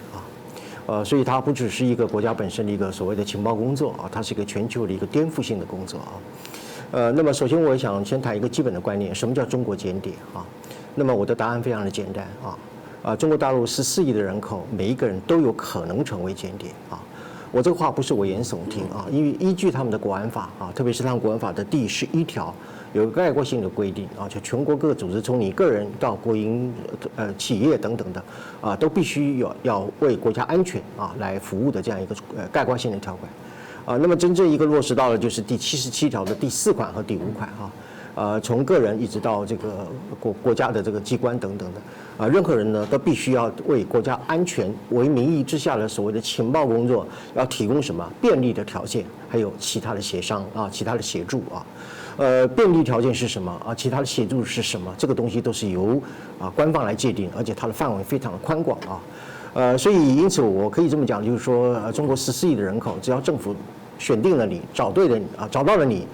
Speaker 3: 所以它不只是一个国家本身的一个所谓的情报工作它是一个全球的一个颠覆性的工作那么首先我想先谈一个基本的观念，什么叫中国间谍那么我的答案非常的简单中国大陆14亿的人口，每一个人都有可能成为间谍我这个话不是危言耸听因为依据他们的国安法特别是他们国安法的第11条，有个概括性的规定就全国各个组织，从你个人到国营企业等等的都必须要为国家安全来服务的这样一个概括性的条款那么真正一个落实到了就是第77条的第4款和第5款从个人一直到这个国家的这个机关等等的任何人呢都必须要为国家安全为名义之下的所谓的情报工作要提供什么便利的条件，还有其他的协商其他的协助便利条件是什么其他的协助是什么？这个东西都是由官方来界定，而且它的范围非常的宽广所以因此我可以这么讲，就是说中国14亿的人口，只要政府选定了你，找对了找到了你。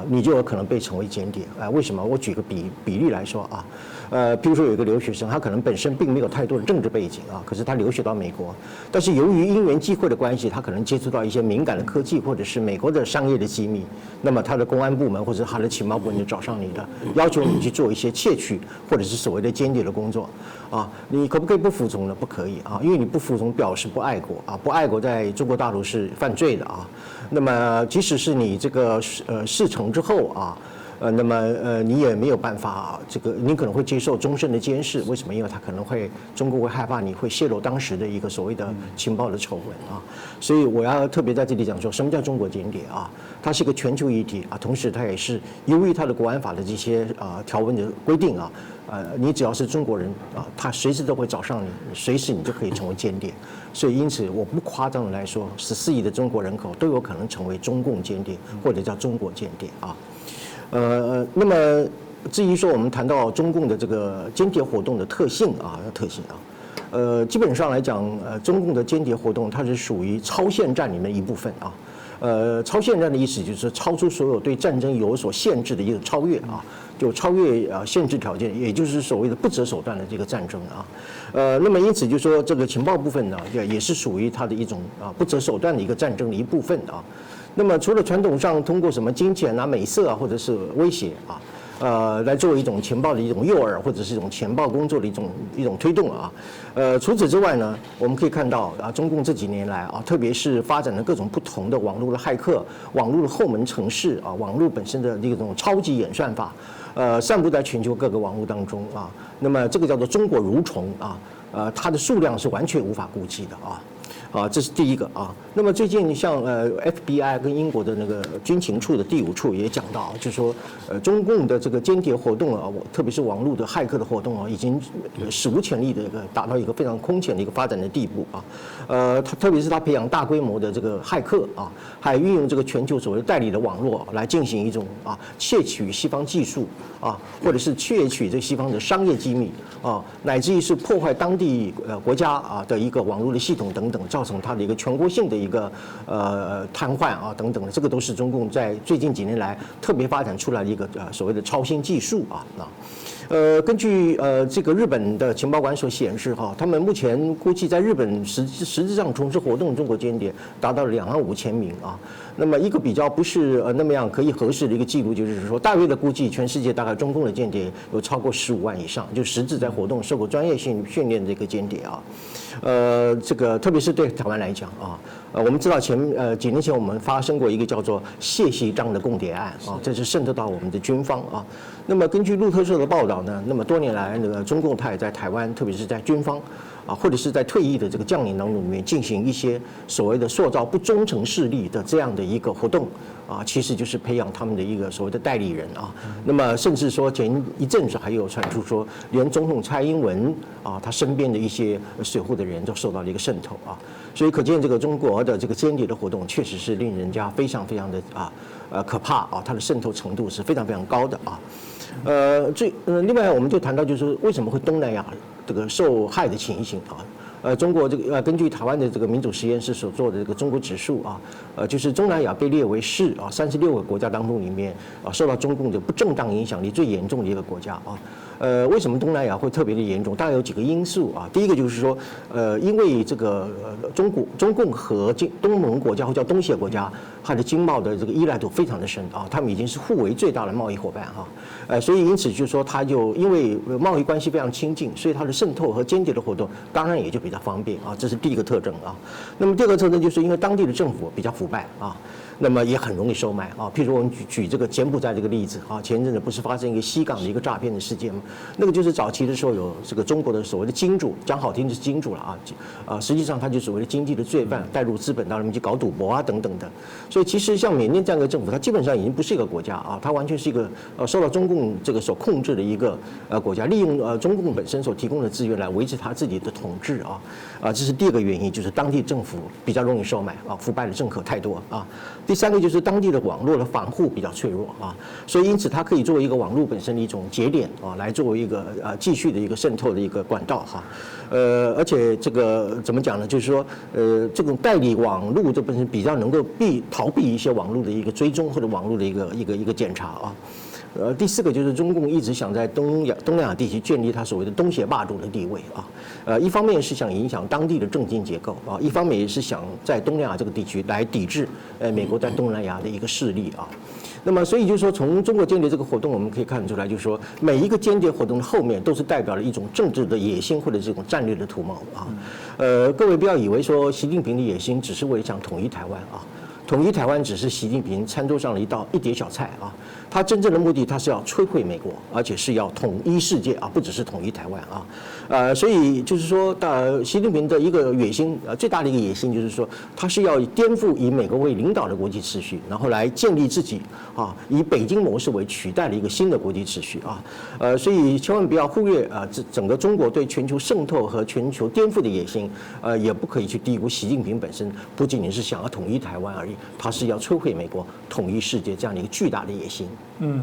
Speaker 3: 你就有可能被成为间谍为什么？我举个比例来说比如说有一个留学生，他可能本身并没有太多的政治背景啊，可是他留学到美国，但是由于因缘际会的关系，他可能接触到一些敏感的科技或者是美国的商业的机密，那么他的公安部门或者他的情报部门就找上你了，要求你去做一些窃取或者是所谓的间谍的工作啊，你可不可以不服从呢？不可以啊，因为你不服从表示不爱国啊，不爱国在中国大陆是犯罪的啊。那么即使是你这个事成之后啊。那么你也没有办法，这个你可能会接受终身的监视。为什么？因为他可能会中国会害怕你会泄露当时的一个所谓的情报的丑闻啊。所以我要特别在这里讲说，什么叫中国间谍啊？它是一个全球议题啊，同时它也是由于它的国安法的这些条文的规定啊，你只要是中国人啊，他随时都会找上你，随时你就可以成为间谍。所以因此我不夸张的来说，14亿的中国人口都有可能成为中共间谍或者叫中国间谍啊。那么至于说我们谈到中共的这个间谍活动的特性啊，基本上来讲，中共的间谍活动它是属于超限战里面一部分啊。超限战的意思就是超出所有对战争有所限制的一个超越啊，就超越限制条件，也就是所谓的不择手段的这个战争啊。那么因此就说这个情报部分呢，也是属于它的一种不择手段的一个战争的一部分啊。那么除了传统上通过什么金钱啊、美色啊，或者是威胁啊，来作为一种情报的一种诱饵，或者是一种情报工作的一种推动啊。除此之外呢，我们可以看到中共这几年来啊，特别是发展了各种不同的网络的骇客、网络的后门程式啊、网络本身的这种超级演算法，散布在全球各个网络当中啊。那么这个叫做中国蠕虫啊，它的数量是完全无法估计的啊。这是第一个啊。那么最近像FBI 跟英国的那个军情处的第5处也讲到，就是说中共的这个间谍活动啊，特别是网络的骇客的活动啊，已经史无前例的达到一个非常空前的一个发展的地步啊。特别是他培养大规模的这个骇客啊，还运用这个全球所谓代理的网络来进行一种窃取西方技术啊，或者是窃取这西方的商业机密啊，乃至于是破坏当地国家的一个网络的系统等等，造成它的一个全国性的一个瘫痪啊等等的，这个都是中共在最近几年来特别发展出来的一个所谓的超新技术啊。根据这个日本的情报馆所显示他们目前估计在日本实质上从事活动中国间谍达到了25000名啊。那么一个比较不是那么样可以核实的一个记录，就是说大约的估计，全世界大概中共的间谍有超过15万以上，就实质在活动、受过专业训练的这个间谍啊。这个特别是对台湾来讲我们知道几年前我们发生过一个叫做谢锡章的共谍案啊，这是渗透到我们的军方啊。那么根据路透社的报道呢，那么多年来那个中共它也在台湾，特别是在军方或者是在退役的这个将领当中里面进行一些所谓的塑造不忠诚势力的这样的一个活动其实就是培养他们的一个所谓的代理人那么甚至说前一阵子还有传出说，连总统蔡英文他身边的一些水户的人都受到了一个渗透所以可见这个中国的这个间谍的活动确实是令人家非常非常的可怕它的渗透程度是非常非常高的另外我们就谈到就是为什么会东南亚这个受害的情形中国这个根据台湾的这个民主实验室所做的这个中国指数就是中南亚被列为是36个国家当中里面受到中共的不正当影响力最严重的一个国家为什么东南亚会特别的严重？大概有几个因素第一个就是说，因为这个中共和东盟国家或叫东协国家，它的经贸的这个依赖度非常的深他们已经是互为最大的贸易伙伴所以因此就是说，它就因为贸易关系非常亲近，所以它的渗透和间谍的活动当然也就比较方便这是第一个特征那么第二个特征就是因为当地的政府比较腐败那么也很容易收买譬如我们举这个柬埔寨这个例子前一阵子不是发生一个西港的一个诈骗的事件吗？那个就是早期的时候有这个中国的所谓的金主，讲好听就是金主了实际上他就所谓的经济的罪犯，带入资本到里面去搞赌博等等的。所以其实像缅甸这样一个政府，它基本上已经不是一个国家它完全是一个受到中共这个所控制的一个国家，利用中共本身所提供的资源来维持他自己的统治这是第二个原因，就是当地政府比较容易收买腐败的政客太多第三个就是当地的网络的防护比较脆弱所以因此它可以作为一个网络本身的一种节点来作为一个继续的一个渗透的一个管道而且这个怎么讲呢？就是说这种代理网络这本身比较能够逃避一些网络的一个追踪或者网络的一个检查第4个就是中共一直想在东南亚地区建立它所谓的东协霸主的地位啊，一方面是想影响当地的政经结构啊，一方面也是想在东南亚这个地区来抵制美国在东南亚的一个势力啊。那么，所以就是说，从中国间谍这个活动，我们可以看出来，就是说，每一个间谍活动的后面都是代表了一种政治的野心或者这种战略的图谋啊。各位不要以为说习近平的野心只是为了想统一台湾啊，统一台湾只是习近平餐桌上的一碟小菜啊。他真正的目的，他是要摧毁美国，而且是要统一世界啊，不只是统一台湾啊。所以就是说，习近平的一个野心，最大的一个野心就是说，他是要颠覆以美国为领导的国际秩序，然后来建立自己啊，以北京模式为取代的一个新的国际秩序啊。所以千万不要忽略整个中国对全球渗透和全球颠覆的野心，也不可以去低估习近平本身不仅仅是想要统一台湾而已，他是要摧毁美国、统一世界这样的一个巨大的野心。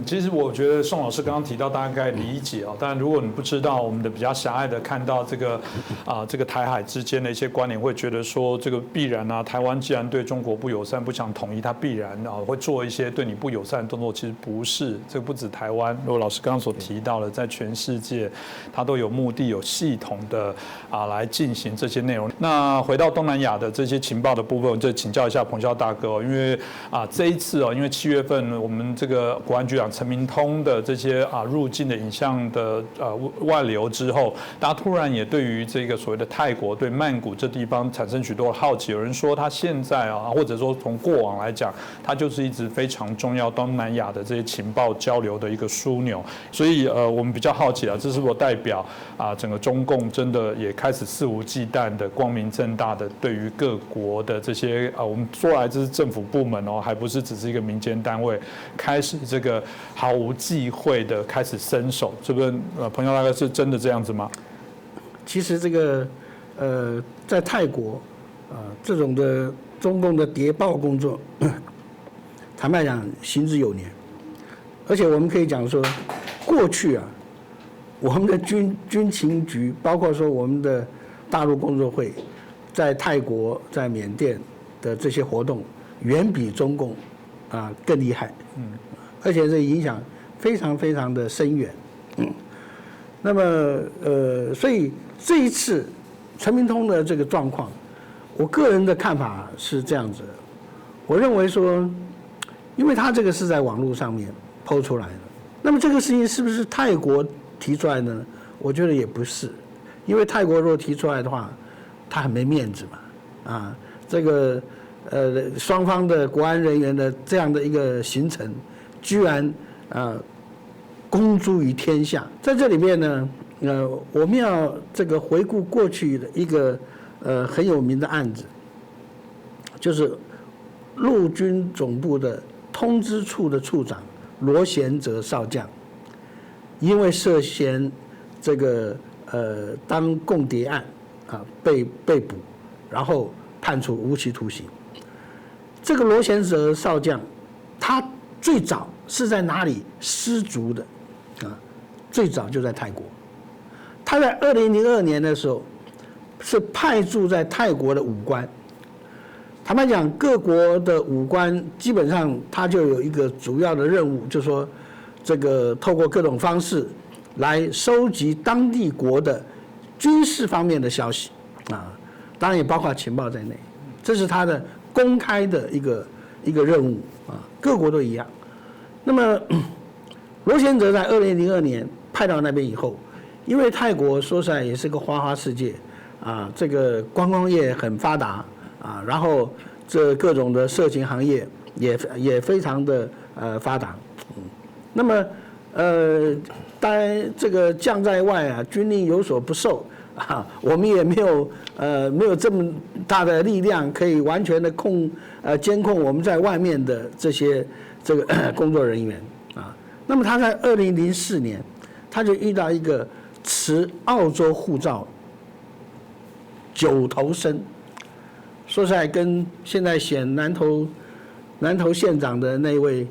Speaker 1: 其实我觉得宋老师刚刚提到，大概理解啊。当然，如果你不知道，我们的比较狭隘的看到这个台海之间的一些关联，会觉得说这个必然啊，台湾既然对中国不友善，不想统一，它必然会做一些对你不友善的动作。其实不是，这个不止台湾，如果老师刚刚所提到的，在全世界，它都有目的、有系统的来进行这些内容。那回到东南亚的这些情报的部分，我就请教一下彭霄大哥，因为这一次因为7月份我们这个国安局长陈明通的这些入境的影像的外流之后，大家突然也对于这个所谓的泰国对曼谷这地方产生许多的好奇。有人说他现在或者说从过往来讲，它就是一直非常重要东南亚的这些情报交流的一个枢纽。所以我们比较好奇这是否代表整个中共真的也开始肆无忌惮的、光明正大的对于各国的这些我们说来这是政府部门还不是只是一个民间单位，开始这个毫无忌讳的开始伸手，这边朋友大概是真的这样子吗？
Speaker 4: 其实这个在泰国这种的中共的谍报工作，坦白讲行之有年，而且我们可以讲说，过去我们的军情局，包括说我们的大陆工作会，在泰国、在缅甸的这些活动，远比中共更厉害，而且这影响非常非常的深远，那么所以这一次陈明通的这个状况，我个人的看法是这样子的，我认为说，因为他这个是在网络上面抛出来的，那么这个事情是不是泰国提出来的呢？我觉得也不是，因为泰国如果提出来的话，他很没面子嘛，这个双方的国安人员的这样的一个行程，居然公诸于天下。在这里面呢，我们要这个回顾过去的一个很有名的案子，就是陆军总部的通知处的处长罗贤哲少将，因为涉嫌这个当共谍案被捕，然后判处无期徒刑。这个罗贤哲少将，他最早是在哪里失足的？最早就在泰国。他在2002年的时候是派驻在泰国的武官。坦白讲，各国的武官基本上他就有一个主要的任务，就是说这个透过各种方式来收集当地国的军事方面的消息当然也包括情报在内，这是他的公开的一个任务各国都一样。那么罗贤哲在2002年派到那边以后，因为泰国说实在也是个花花世界这个观光业很发达然后这各种的色情行业也非常的发达那么当然这个将在外军令有所不受我们也没有这么大的力量可以完全的监控我们在外面的这些这个工作人员那么他在2004年他就遇到一个持澳洲护照9头身，说实在跟现在选南投县长的那位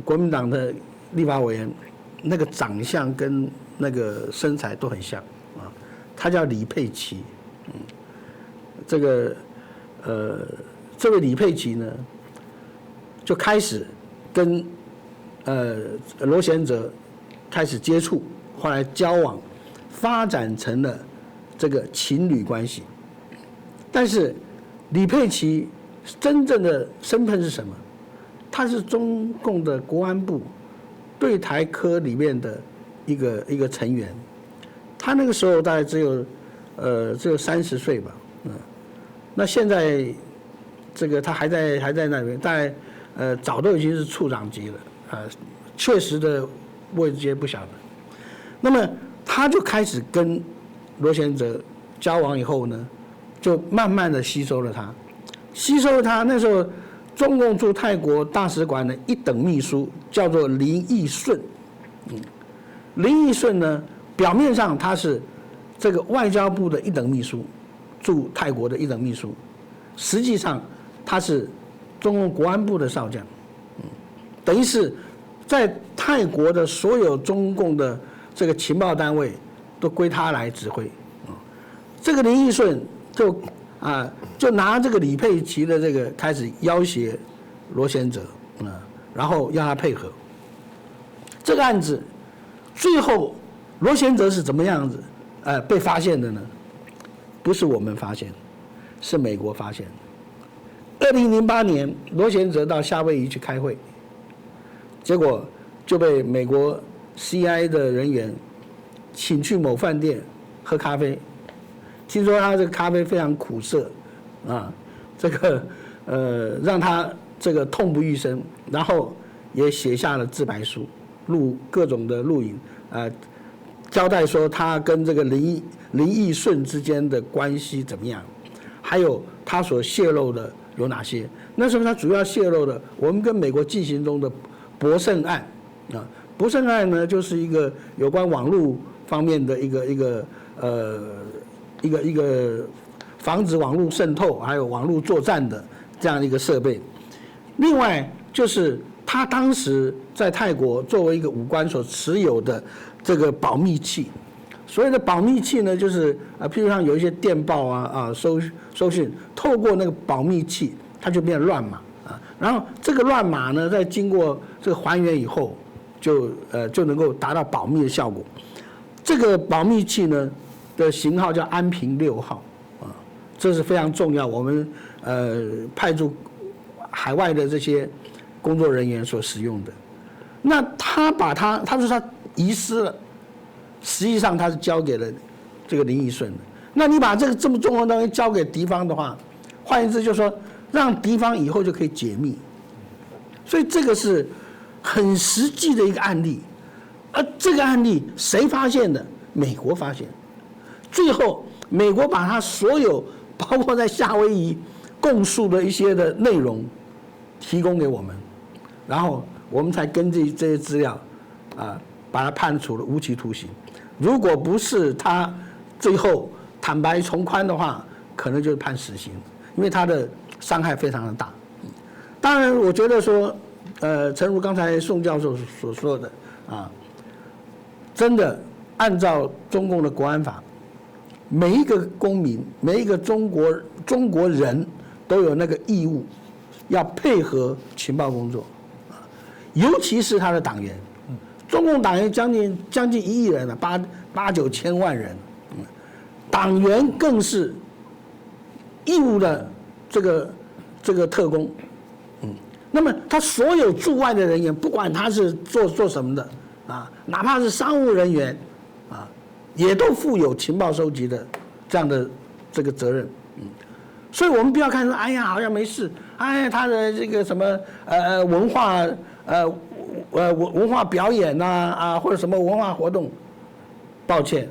Speaker 4: 国民党的立法委员，那个长相跟那个身材都很像他叫李佩琦这位李佩琦呢就开始跟罗贤哲开始接触，后来交往，发展成了这个情侣关系。但是李佩琦真正的身份是什么？他是中共的国安部对台科里面的一个成员。他那个时候大概只有30岁吧，那现在这个他还在那边，大概早都已经是处长级了，确实的位阶不晓得。那么他就开始跟罗贤哲交往以后呢，就慢慢的吸收了他。那时候中共驻泰国大使馆的一等秘书叫做林义顺，林义顺呢，表面上他是这个外交部的一等秘书，驻泰国的一等秘书，实际上他是中共国安部的少将，等于是在泰国的所有中共的这个情报单位都归他来指挥。这个林义顺就拿这个李佩琦的这个开始要挟罗贤哲，然后要他配合。这个案子最后罗贤哲是怎么样子被发现的呢？不是我们发现，是美国发现的。2008年，罗贤哲到夏威夷去开会，结果就被美国 CIA 的人员请去某饭店喝咖啡。听说他这个咖啡非常苦涩，这个让他这个痛不欲生，然后也写下了自白书，各种的录影，交代说他跟这个林义顺之间的关系怎么样，还有他所泄露的有哪些。那时候他主要泄露的，我们跟美国进行中的博胜案，博胜案呢就是一个有关网络方面的一个防止网络渗透还有网络作战的这样一个设备。另外就是他当时在泰国作为一个武官所持有的这个保密器。所谓的保密器呢，就是譬如像有一些电报收讯，透过那个保密器，它就变乱码然后这个乱码呢，在经过这个还原以后，就能够达到保密的效果。这个保密器呢的型号叫安平6号这是非常重要，我们派驻海外的这些工作人员所使用的。那他说他遗失了，实际上他是交给了这个林义顺的。那你把这么重要的东西交给敌方的话，换言之就是说，让敌方以后就可以解密。所以这个是很实际的一个案例。而这个案例谁发现的？美国发现。最后，美国把他所有包括在夏威夷供述的一些的内容提供给我们，然后我们才根据这些资料把他判处了无期徒刑。如果不是他最后坦白从宽的话，可能就是判死刑，因为他的伤害非常的大。当然，我觉得说，诚如刚才宋教授所说的真的按照中共的国安法，每一个公民，每一个中国人都有那个义务，要配合情报工作，尤其是他的党员。中共党员将近1亿人了，8-9千万人，党员更是义务的这个特工，那么他所有驻外的人员，不管他是做什么的哪怕是商务人员也都负有情报收集的这样的这个责任，所以我们不要看说，哎呀，好像没事，哎，他的这个什么文化表演或者什么文化活动，抱歉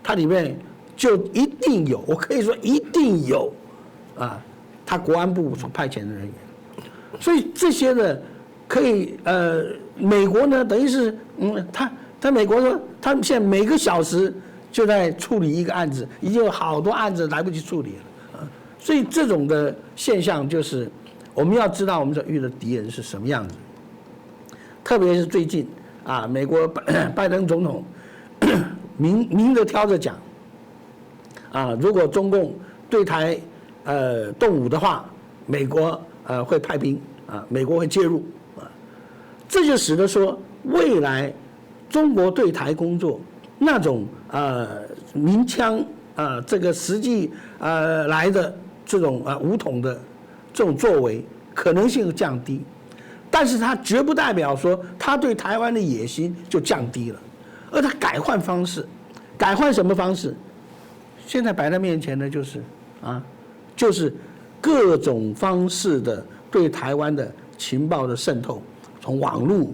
Speaker 4: 它里面就一定有，我可以说一定有他国安部所派遣的人员，所以这些呢可以美国呢等于是他美国说他们现在每个小时就在处理一个案子，已经有好多案子来不及处理了所以这种的现象就是我们要知道我们所遇的敌人是什么样子。特别是最近美国拜登总统明着挑着讲如果中共对台动武的话，美国会派兵美国会介入这就使得说未来中国对台工作那种鸣枪这个实际来的这种武统的这种作为可能性降低，但是它绝不代表说他对台湾的野心就降低了，而他改换方式，改换什么方式？现在摆在面前的就是各种方式的对台湾的情报的渗透，从网络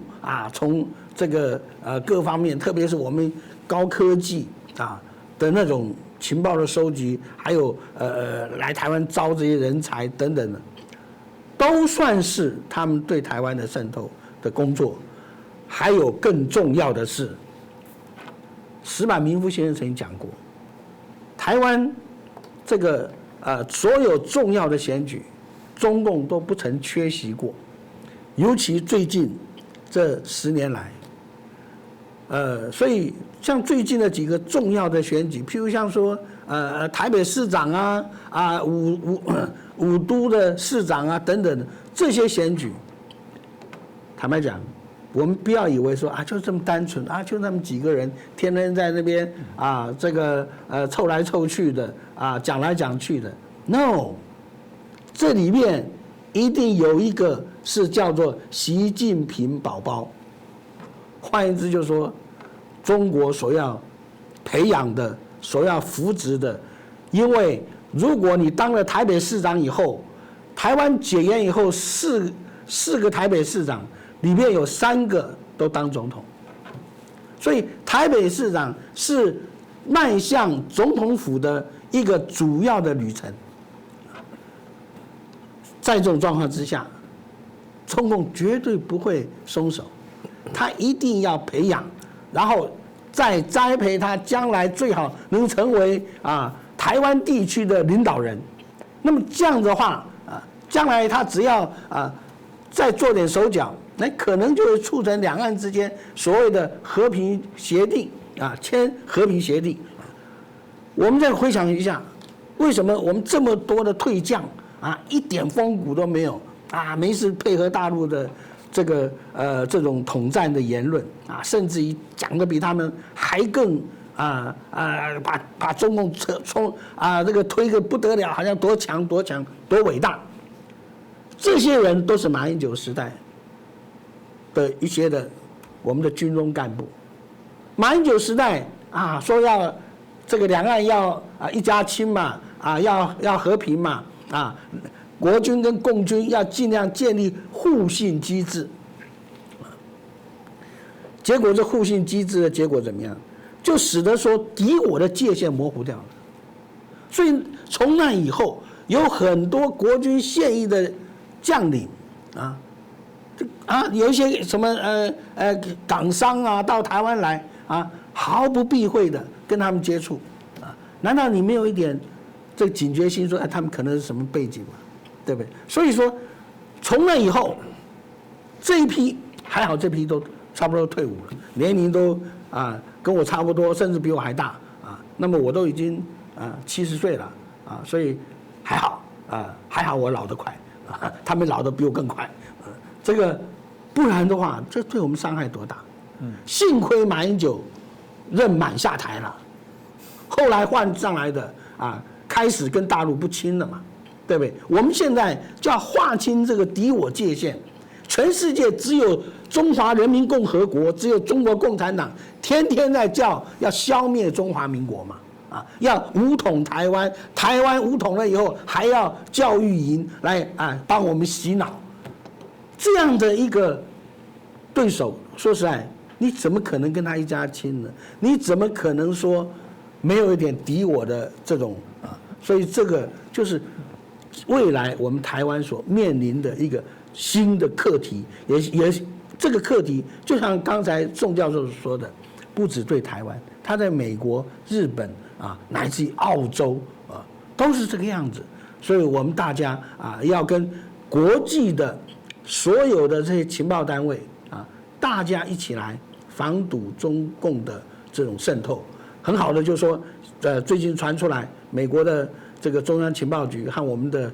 Speaker 4: 从这个各方面，特别是我们高科技的那种情报的收集，还有来台湾招这些人才等等的，都算是他们对台湾的渗透的工作。还有更重要的是，石板民夫先生曾经讲过，台湾这个所有重要的选举，中共都不曾缺席过，尤其最近这10年来，所以像最近的几个重要的选举，譬如像说台北市长五都的市长等等的这些选举，坦白讲，我们不要以为说就这么单纯就那么几个人天天在那边这个凑来凑去的讲来讲去的 ，no， 这里面一定有一个是叫做习近平宝宝。换言之，就是说，中国所要培养的、所要扶植的，因为如果你当了台北市长以后，台湾解严以后四个台北市长里面有3个都当总统，所以台北市长是迈向总统府的一个主要的旅程。在这种状况之下，中共绝对不会松手。他一定要培养，然后再栽培他，将来最好能成为台湾地区的领导人。那么这样的话将来他只要再做点手脚，可能就会促成两岸之间所谓的和平协定签和平协定。我们再回想一下，为什么我们这么多的退将一点风骨都没有没事配合大陆的这种统战的言论甚至于讲的比他们还更把中共这个推个不得了，好像多强多强多伟大。这些人都是马英九时代的一些的我们的军中干部。马英九时代说要这个两岸要一家亲嘛要和平嘛国军跟共军要尽量建立互信机制，结果这互信机制的结果怎么样？就使得说敌我的界限模糊掉了。所以从那以后，有很多国军现役的将领有一些什么港商到台湾来毫不避讳的跟他们接触难道你没有一点这个警觉心说他们可能是什么背景吗？对不对？所以说，从那以后，这一批还好，这批都差不多退伍了，年龄都跟我差不多，甚至比我还大那么我都已经70岁了所以还好还好我老得快他们老得比我更快这个不然的话，这对我们伤害多大？幸亏马英九任满下台了，后来换上来的开始跟大陆不亲了嘛。对不对？我们现在就要划清这个敌我界限。全世界只有中华人民共和国，只有中国共产党天天在叫要消灭中华民国嘛，要武统台湾，台湾武统了以后还要教育营来帮我们洗脑，这样的一个对手，说实在，你怎么可能跟他一家亲呢？你怎么可能说没有一点敌我的这种所以这个就是未来我们台湾所面临的一个新的课题，也这个课题就像刚才宋教授说的，不只对台湾，他在美国、日本乃至于澳洲都是这个样子。所以我们大家要跟国际的所有的这些情报单位大家一起来防堵中共的这种渗透。很好的就是说，最近传出来美国的这个中央情报局和我们的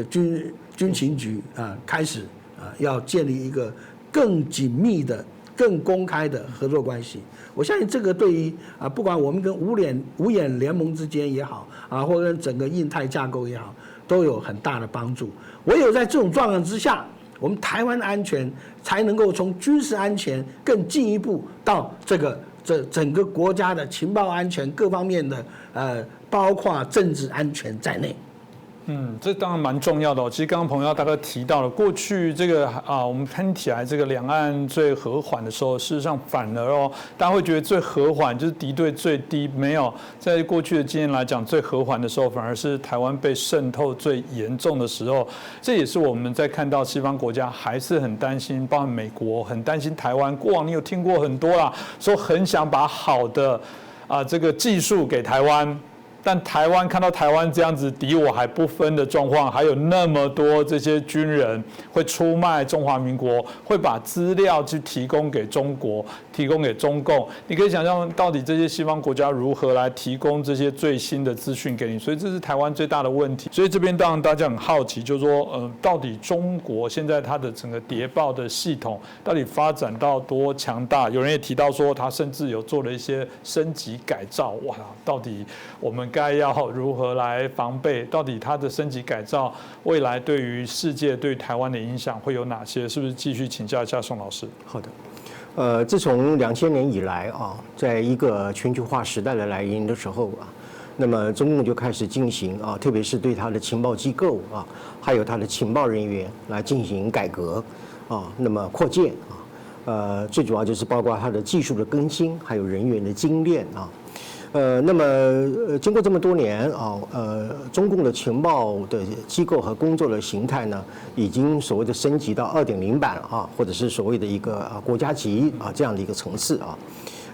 Speaker 4: 军情局开始要建立一个更紧密的、更公开的合作关系。我相信这个对于不管我们跟五眼联盟之间也好或者跟整个印太架构也好，都有很大的帮助。唯有在这种状况之下，我们台湾的安全才能够从军事安全更进一步到这整个国家的情报安全各方面的包括政治安全在内。
Speaker 1: 这当然蛮重要的哦。其实刚刚彭耀大哥提到了，过去这个我们看起来这个两岸最和缓的时候，事实上反而大家会觉得最和缓就是敌对最低，没有在过去的经验来讲，最和缓的时候反而是台湾被渗透最严重的时候。这也是我们在看到西方国家还是很担心，包括美国很担心台湾。过往你有听过很多啦，说很想把好的这个技术给台湾。但台湾看到台湾这样子敌我还不分的状况，还有那么多这些军人会出卖中华民国，会把资料去提供给中国，提供给中共。你可以想象到底这些西方国家如何来提供这些最新的资讯给你，所以这是台湾最大的问题。所以这边当然大家很好奇，就是说到底中国现在它的整个谍报的系统到底发展到多强大？有人也提到说，它甚至有做了一些升级改造。哇，到底我们该要如何来防备？到底它的升级改造未来对于世界、对台湾的影响会有哪些？是不是继续请教一下宋老师？
Speaker 3: 好的，自从2000年以来在一个全球化时代的来临的时候那么中共就开始进行特别是对它的情报机构还有它的情报人员来进行改革那么扩建最主要就是包括它的技术的更新，还有人员的精炼那么经过这么多年中共的情报的机构和工作的形态呢，已经所谓的升级到2.0版或者是所谓的一个国家级这样的一个层次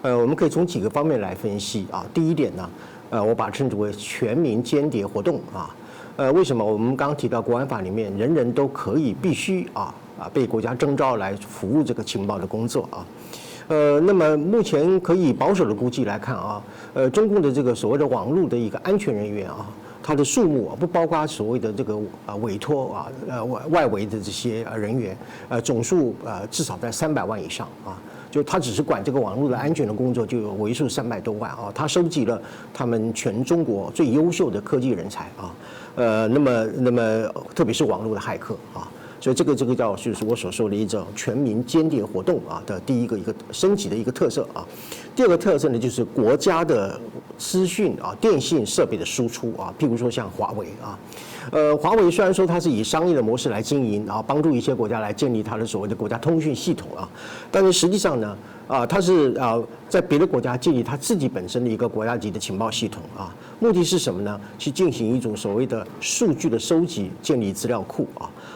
Speaker 3: 我们可以从几个方面来分析第一点呢，我把它称之为全民间谍活动为什么？我们刚刚提到国安法里面，人人都可以必须被国家征召来服务这个情报的工作那么目前可以保守的估计来看中共的这个所谓的网络的一个安全人员它的数目不包括所谓的这个委托外围的这些人员总数至少在300万以上就他只是管这个网络的安全的工作，就有为数300多万他收集了他们全中国最优秀的科技人才那么特别是网络的骇客所以这个叫就是我所说的一种全民间谍活动的第一个升级的一个特色第二个特色呢，就是国家的资讯电信设备的输出譬如说像华为华为虽然说它是以商业的模式来经营帮助一些国家来建立它的所谓的国家通讯系统但是实际上呢它是在别的国家建立它自己本身的一个国家级的情报系统目的是什么呢？去进行一种所谓的数据的收集，建立资料库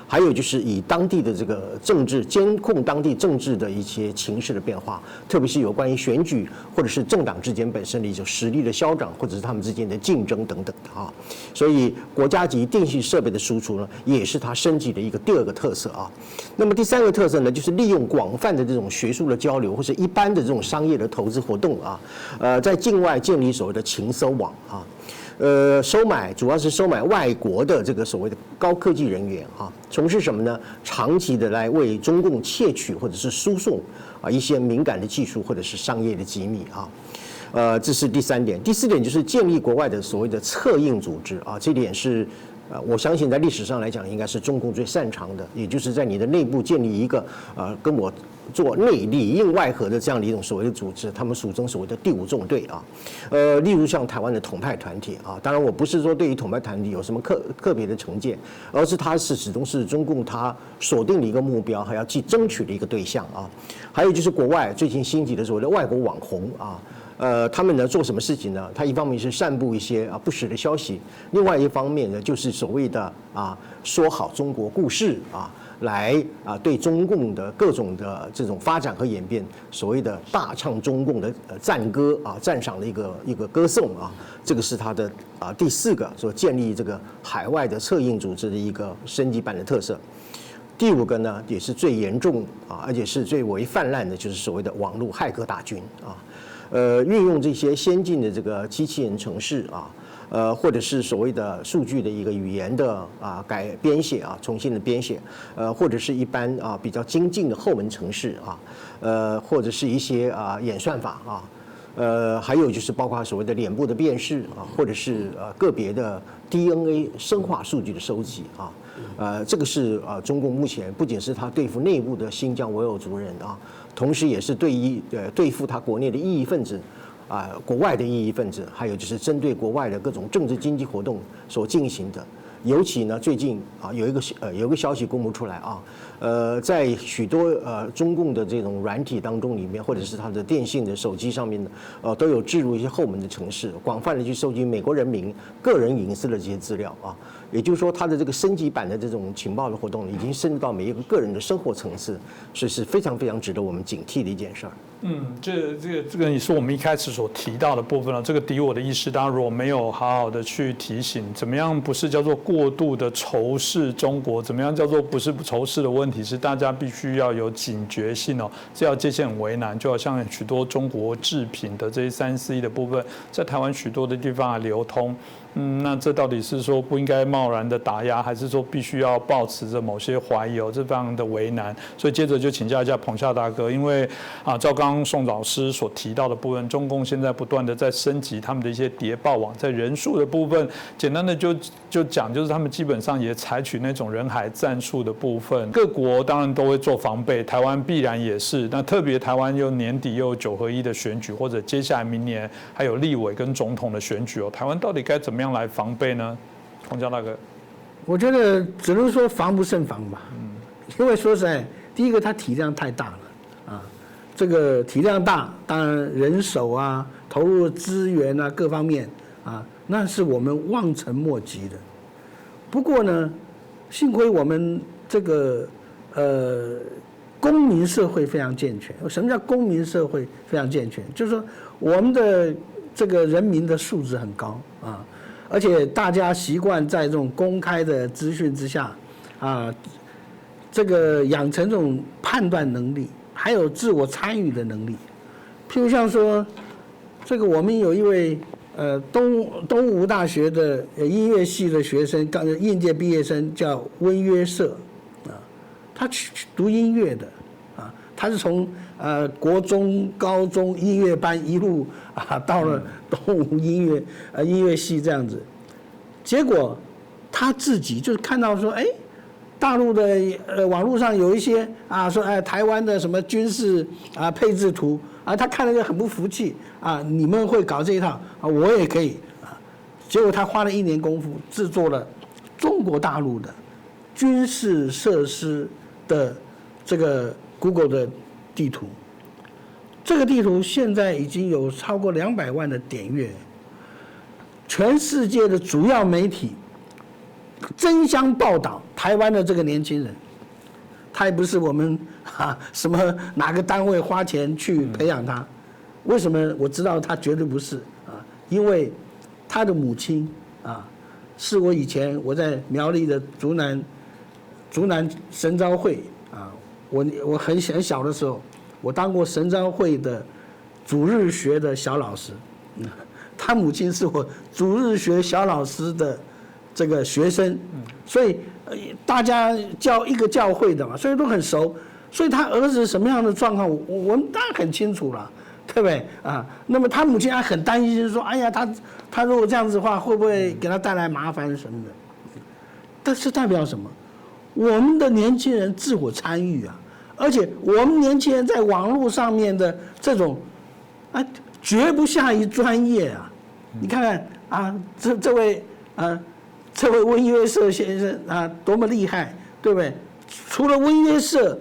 Speaker 3: 还有就是以当地的这个政治监控当地政治的一些情势的变化，特别是有关于选举或者是政党之间本身的一种实力的消长，或者是他们之间的竞争等等的所以国家级电信设备的输出呢，也是它升级的一个第二个特色那么第三个特色呢，就是利用广泛的这种学术的交流，或是一般的这种商业的投资活动在境外建立所谓的情搜网主要是收买外国的这个所谓的高科技人员从事什么呢？长期的来为中共窃取或者是输送一些敏感的技术或者是商业的机密这是第三点。第四点就是建立国外的所谓的策应组织这点是我相信在历史上来讲应该是中共最擅长的，也就是在你的内部建立一个跟我做里应外合的这样的一种所谓的组织，他们俗称所谓的第5纵队例如像台湾的统派团体当然我不是说对于统派团体有什么特别的成见，而是它是始终是中共它锁定的一个目标，还要去争取的一个对象还有就是国外最近兴起的所谓的外国网红他们呢做什么事情呢？他一方面是散布一些不实的消息，另外一方面呢就是所谓的说好中国故事来对中共的各种的这种发展和演变，所谓的大唱中共的赞歌赞赏的一个歌颂这个是他的第4个所建立这个海外的策应组织的一个升级版的特色。第5个呢也是最严重而且是最为泛滥的，就是所谓的网络骇客大军运用这些先进的这个机器人程式或者是所谓的数据的一个语言的编写重新的编写，或者是一般比较精进的后门程式或者是一些演算法还有就是包括所谓的脸部的辨识或者是个别的 DNA 生化数据的收集这个是中共目前不仅是他对付内部的新疆维吾尔族人同时也是对付他国内的异议分子国外的异议分子，还有就是针对国外的各种政治经济活动所进行的。尤其呢，最近有一个消息公布出来在许多中共的这种软体当中里面，或者是它的电信的手机上面呢，都有置入一些后门的程式，广泛的去收集美国人民个人隐私的这些资料也就是说，它的这个升级版的这种情报的活动，已经深入到每一个个人的生活层次，所以是非常非常值得我们警惕的一件事儿。
Speaker 1: 这个也是我们一开始所提到的部分了。这个敌我的意识，大家如果没有好好的去提醒，怎么样不是叫做过度的仇视中国，怎么样叫做不是仇视的问题，是大家必须要有警觉性这条界限很为难。就好像许多中国制品的这些3C 的部分，在台湾许多的地方流通。那这到底是说不应该贸然的打压，还是说必须要抱持着某些怀疑这非常的为难。所以接着就请教一下彭夏大哥，因为照刚刚宋老师所提到的部分，中共现在不断的在升级他们的一些谍报网，在人数的部分，简单的就讲，就是他们基本上也采取那种人海战术的部分。各国当然都会做防备，台湾必然也是。那特别台湾又年底又有9合1的选举，或者接下来明年还有立委跟总统的选举台湾到底该怎么样来防备呢？洪家大哥，
Speaker 4: 我觉得只能说防不胜防吧。因为说实在，第一个它体量太大了这个体量大，当然人手投入资源各方面那是我们望尘莫及的。不过呢，幸亏我们这个公民社会非常健全。什么叫公民社会非常健全？就是说我们的这个人民的素质很高而且大家习惯在这种公开的资讯之下这个养成这种判断能力，还有自我参与的能力。譬如像说，这个我们有一位东吴大学的音乐系的学生，应届毕业生叫温约瑟他去读音乐的他是从国中、高中音乐班一路到了东吴音乐系这样子，结果他自己就是看到说，大陆的网络上有一些说台湾的什么军事配置图他看了就很不服气你们会搞这一套我也可以结果他花了1年功夫制作了中国大陆的军事设施的这个 Google 的地图，这个地图现在已经有超过200万的点阅，全世界的主要媒体争相报道台湾的这个年轻人，他也不是我们什么哪个单位花钱去培养他，为什么我知道他绝对不是因为他的母亲是我以前我在苗栗的竹南神召会我很小的时候，我当过神召会的主日学的小老师，他母亲是我主日学小老师的这个学生，所以大家一个教会的嘛，所以都很熟，所以他儿子什么样的状况，我们当然很清楚了，对不对那么他母亲还很担心说，哎呀，他如果这样子的话，会不会给他带来麻烦什么的？但是代表什么？我们的年轻人自我参与而且我们年轻人在网络上面的这种绝不下于专业你看看这位温约瑟先生多么厉害，对不对？除了温约瑟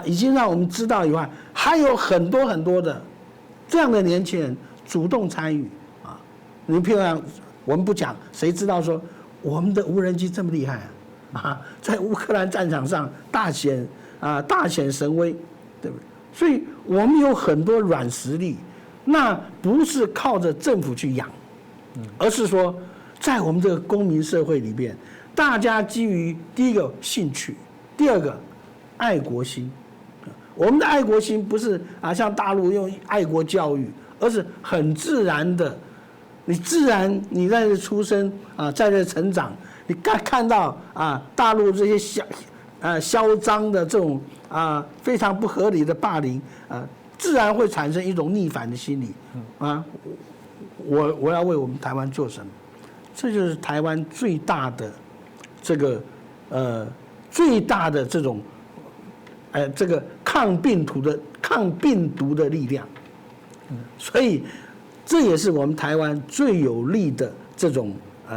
Speaker 4: 已经让我们知道以外，还有很多很多的这样的年轻人主动参与你譬如讲，我们不讲，谁知道说我们的无人机这么厉害在乌克兰战场上大显神威，对不对？所以我们有很多软实力，那不是靠着政府去养，而是说在我们这个公民社会里边，大家基于第一个兴趣，第二个爱国心。我们的爱国心不是像大陆用爱国教育，而是很自然的你自然你在这出生啊，在这成长，你看到啊大陆这些嚣张的这种非常不合理的霸凌自然会产生一种逆反的心理啊。我要为我们台湾做什么？这就是台湾最大的这个最大的这种这个抗病毒的力量。所以这也是我们台湾最有力的这种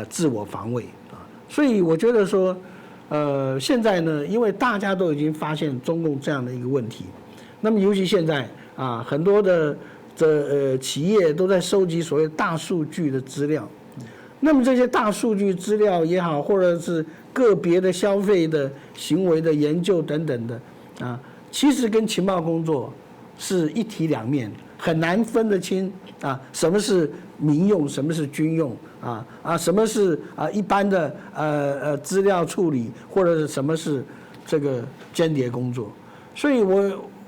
Speaker 4: 自我防卫啊。所以我觉得说现在呢，因为大家都已经发现中共这样的一个问题，那么尤其现在很多的企业都在收集所谓大数据的资料，那么这些大数据资料也好，或者是个别的消费的行为的研究等等的其实跟情报工作是一体两面，很难分得清什么是民用，什么是军用什么是一般的资料处理，或者是什么是这个间谍工作。所以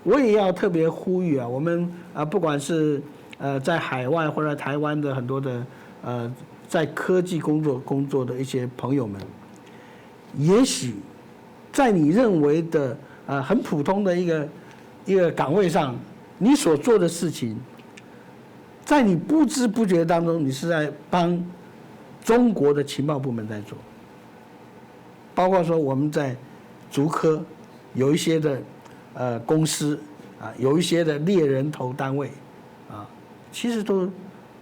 Speaker 4: 我也要特别呼吁我们不管是在海外或者台湾的很多的在科技工作的一些朋友们，也许在你认为的很普通的一个岗位上，你所做的事情，在你不知不觉当中，你是在帮中国的情报部门在做。包括说我们在竹科有一些的公司有一些的猎人头单位其实都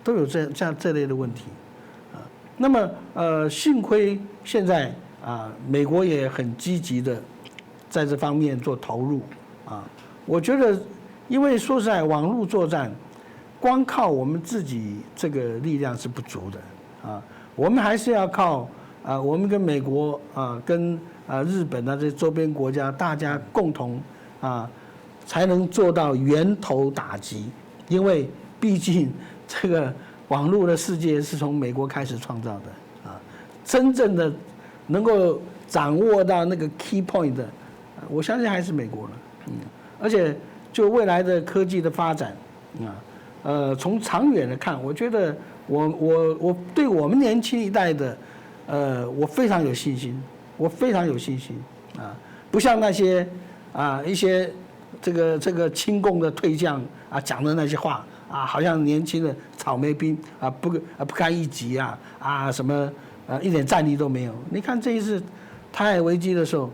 Speaker 4: 有这类的问题那么幸亏现在美国也很积极的在这方面做投入我觉得，因为说实在，网络作战光靠我们自己这个力量是不足的我们还是要靠我们跟美国跟日本这些周边国家大家共同才能做到源头打击，因为毕竟这个网络的世界是从美国开始创造的真正的能够掌握到那个 key point 的我相信还是美国了而且就未来的科技的发展从长远的看，我觉得我对我们年轻一代的我非常有信心，不像那些一些这个亲共的退将讲的那些话好像年轻的草莓兵不堪一击什么一点战力都没有。你看这一次台海危机的时候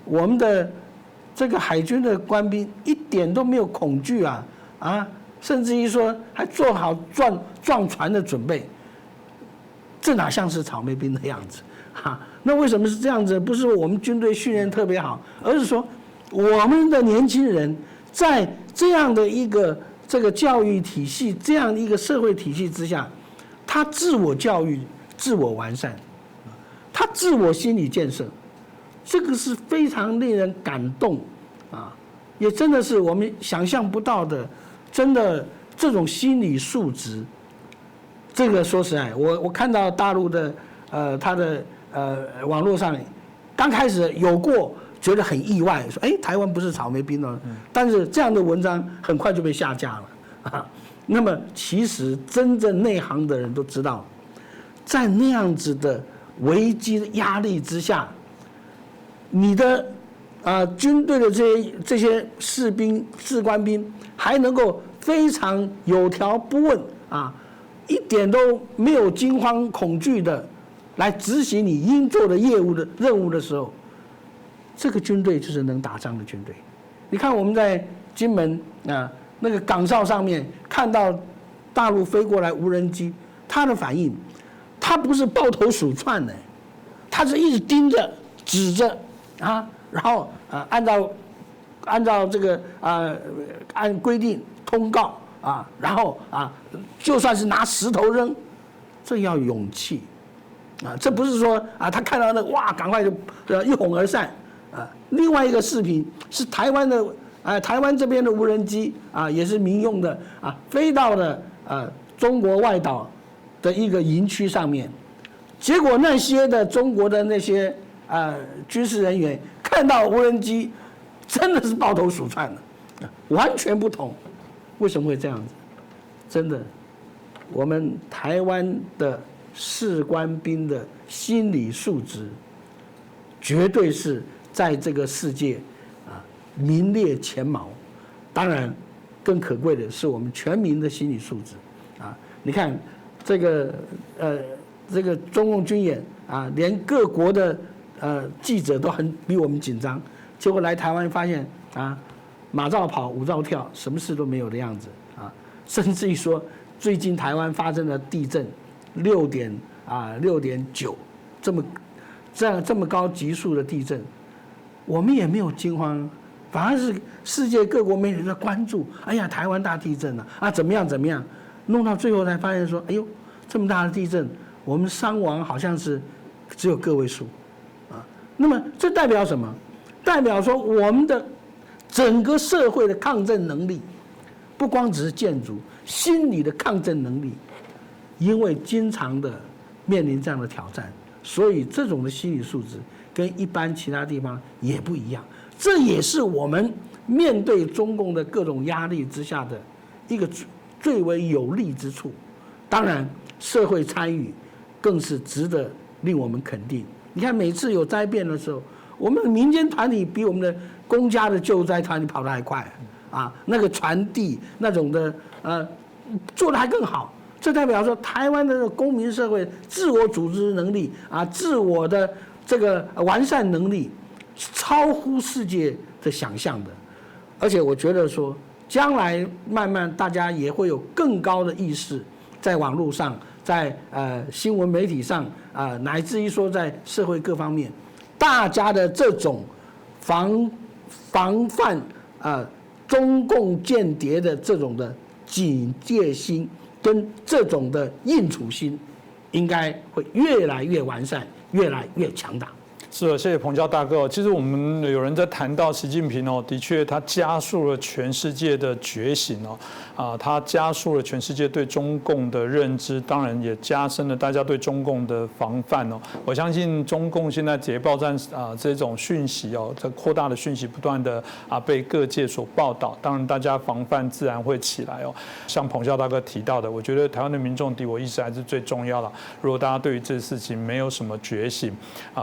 Speaker 4: 我们的这个海军的官兵一点都没有恐惧甚至于说还做好撞船的准备，这哪像是草莓兵的样子那为什么是这样子？不是我们军队训练特别好，而是说我们的年轻人在这样的一个这个教育体系，这样一个社会体系之下，他自我教育、自我完善，他自我心理建设，这个是非常令人感动也真的是我们想象不到的，真的这种心理素质。这个说实在，我看到大陆的他的网络上刚开始有过觉得很意外，说台湾不是草莓兵但是这样的文章很快就被下架了那么其实真正内行的人都知道，在那样子的危机的压力之下，你的军队的这些士兵、士官兵还能够非常有条不紊一点都没有惊慌恐惧的来执行你应做的业务的任务的时候，这个军队就是能打仗的军队。你看我们在金门那个岗哨上面看到大陆飞过来无人机，他的反应，他不是抱头鼠窜的，他是一直盯着、指着然后按照这个按规定通告然后就算是拿石头扔，这要勇气这不是说他看到那哇赶快就一哄而散另外一个视频是台湾这边的无人机也是民用的飞到了中国外岛的一个营区上面，结果那些的中国的那些军事人员看到无人机真的是抱头鼠窜的完全不同。为什么会这样子？真的我们台湾的士官兵的心理素质，绝对是在这个世界名列前茅。当然，更可贵的是我们全民的心理素质啊！你看这个中共军演啊，连各国的记者都比我们紧张，结果来台湾发现啊，马照跑，舞照跳，什么事都没有的样子啊！甚至于说，最近台湾发生了地震，6.9，这么高级数的地震，我们也没有惊慌。反而是世界各国媒体在关注，哎呀，台湾大地震了啊，怎么样，弄到最后才发现说，哎呦，这么大的地震，我们伤亡好像是只有个位数，啊，那么这代表什么？代表说我们的整个社会的抗震能力，不光只是建筑，心理的抗震能力，因为经常的面临这样的挑战，所以这种的心理素质跟一般其他地方也不一样。这也是我们面对中共的各种压力之下的一个最为有利之处。当然，社会参与更是值得令我们肯定。你看，每次有灾变的时候，我们的民间团体比我们的公家的救灾团体跑得还快啊！那个传递那种的做得还更好。这代表说，台湾的公民社会自我组织能力啊，自我的这个完善能力，超乎世界的想象的。而且我觉得说，将来慢慢大家也会有更高的意识，在网络上，在新闻媒体上乃至于说在社会各方面，大家的这种防范中共间谍的这种的警戒心跟这种的应处心，应该会越来越完善，越来越强大。
Speaker 1: 是的，谢谢彭教大哥。其实我们有人在谈到习近平哦，的确他加速了全世界的觉醒哦，他加速了全世界对中共的认知，当然也加深了大家对中共的防范哦。我相信中共现在谍报战这种讯息哦，这扩大的讯息不断的被各界所报道，当然大家防范自然会起来哦。像彭教大哥提到的，我觉得台湾的民众敌我意识还是最重要的。如果大家对于这事情没有什么觉醒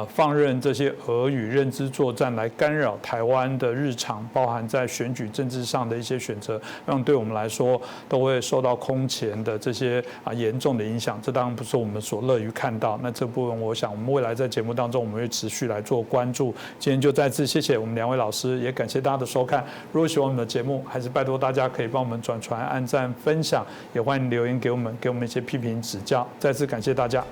Speaker 1: 放任这些俄语认知作战来干扰台湾的日常，包含在选举政治上的一些选择，让对我们来说都会受到空前的这些严重的影响。这当然不是我们所乐于看到。那这部分，我想我们未来在节目当中，我们会持续来做关注。今天就再次谢谢我们两位老师，也感谢大家的收看。如果喜欢我们的节目，还是拜托大家可以帮我们转传、按赞、分享，也欢迎留言给我们一些批评指教。再次感谢大家。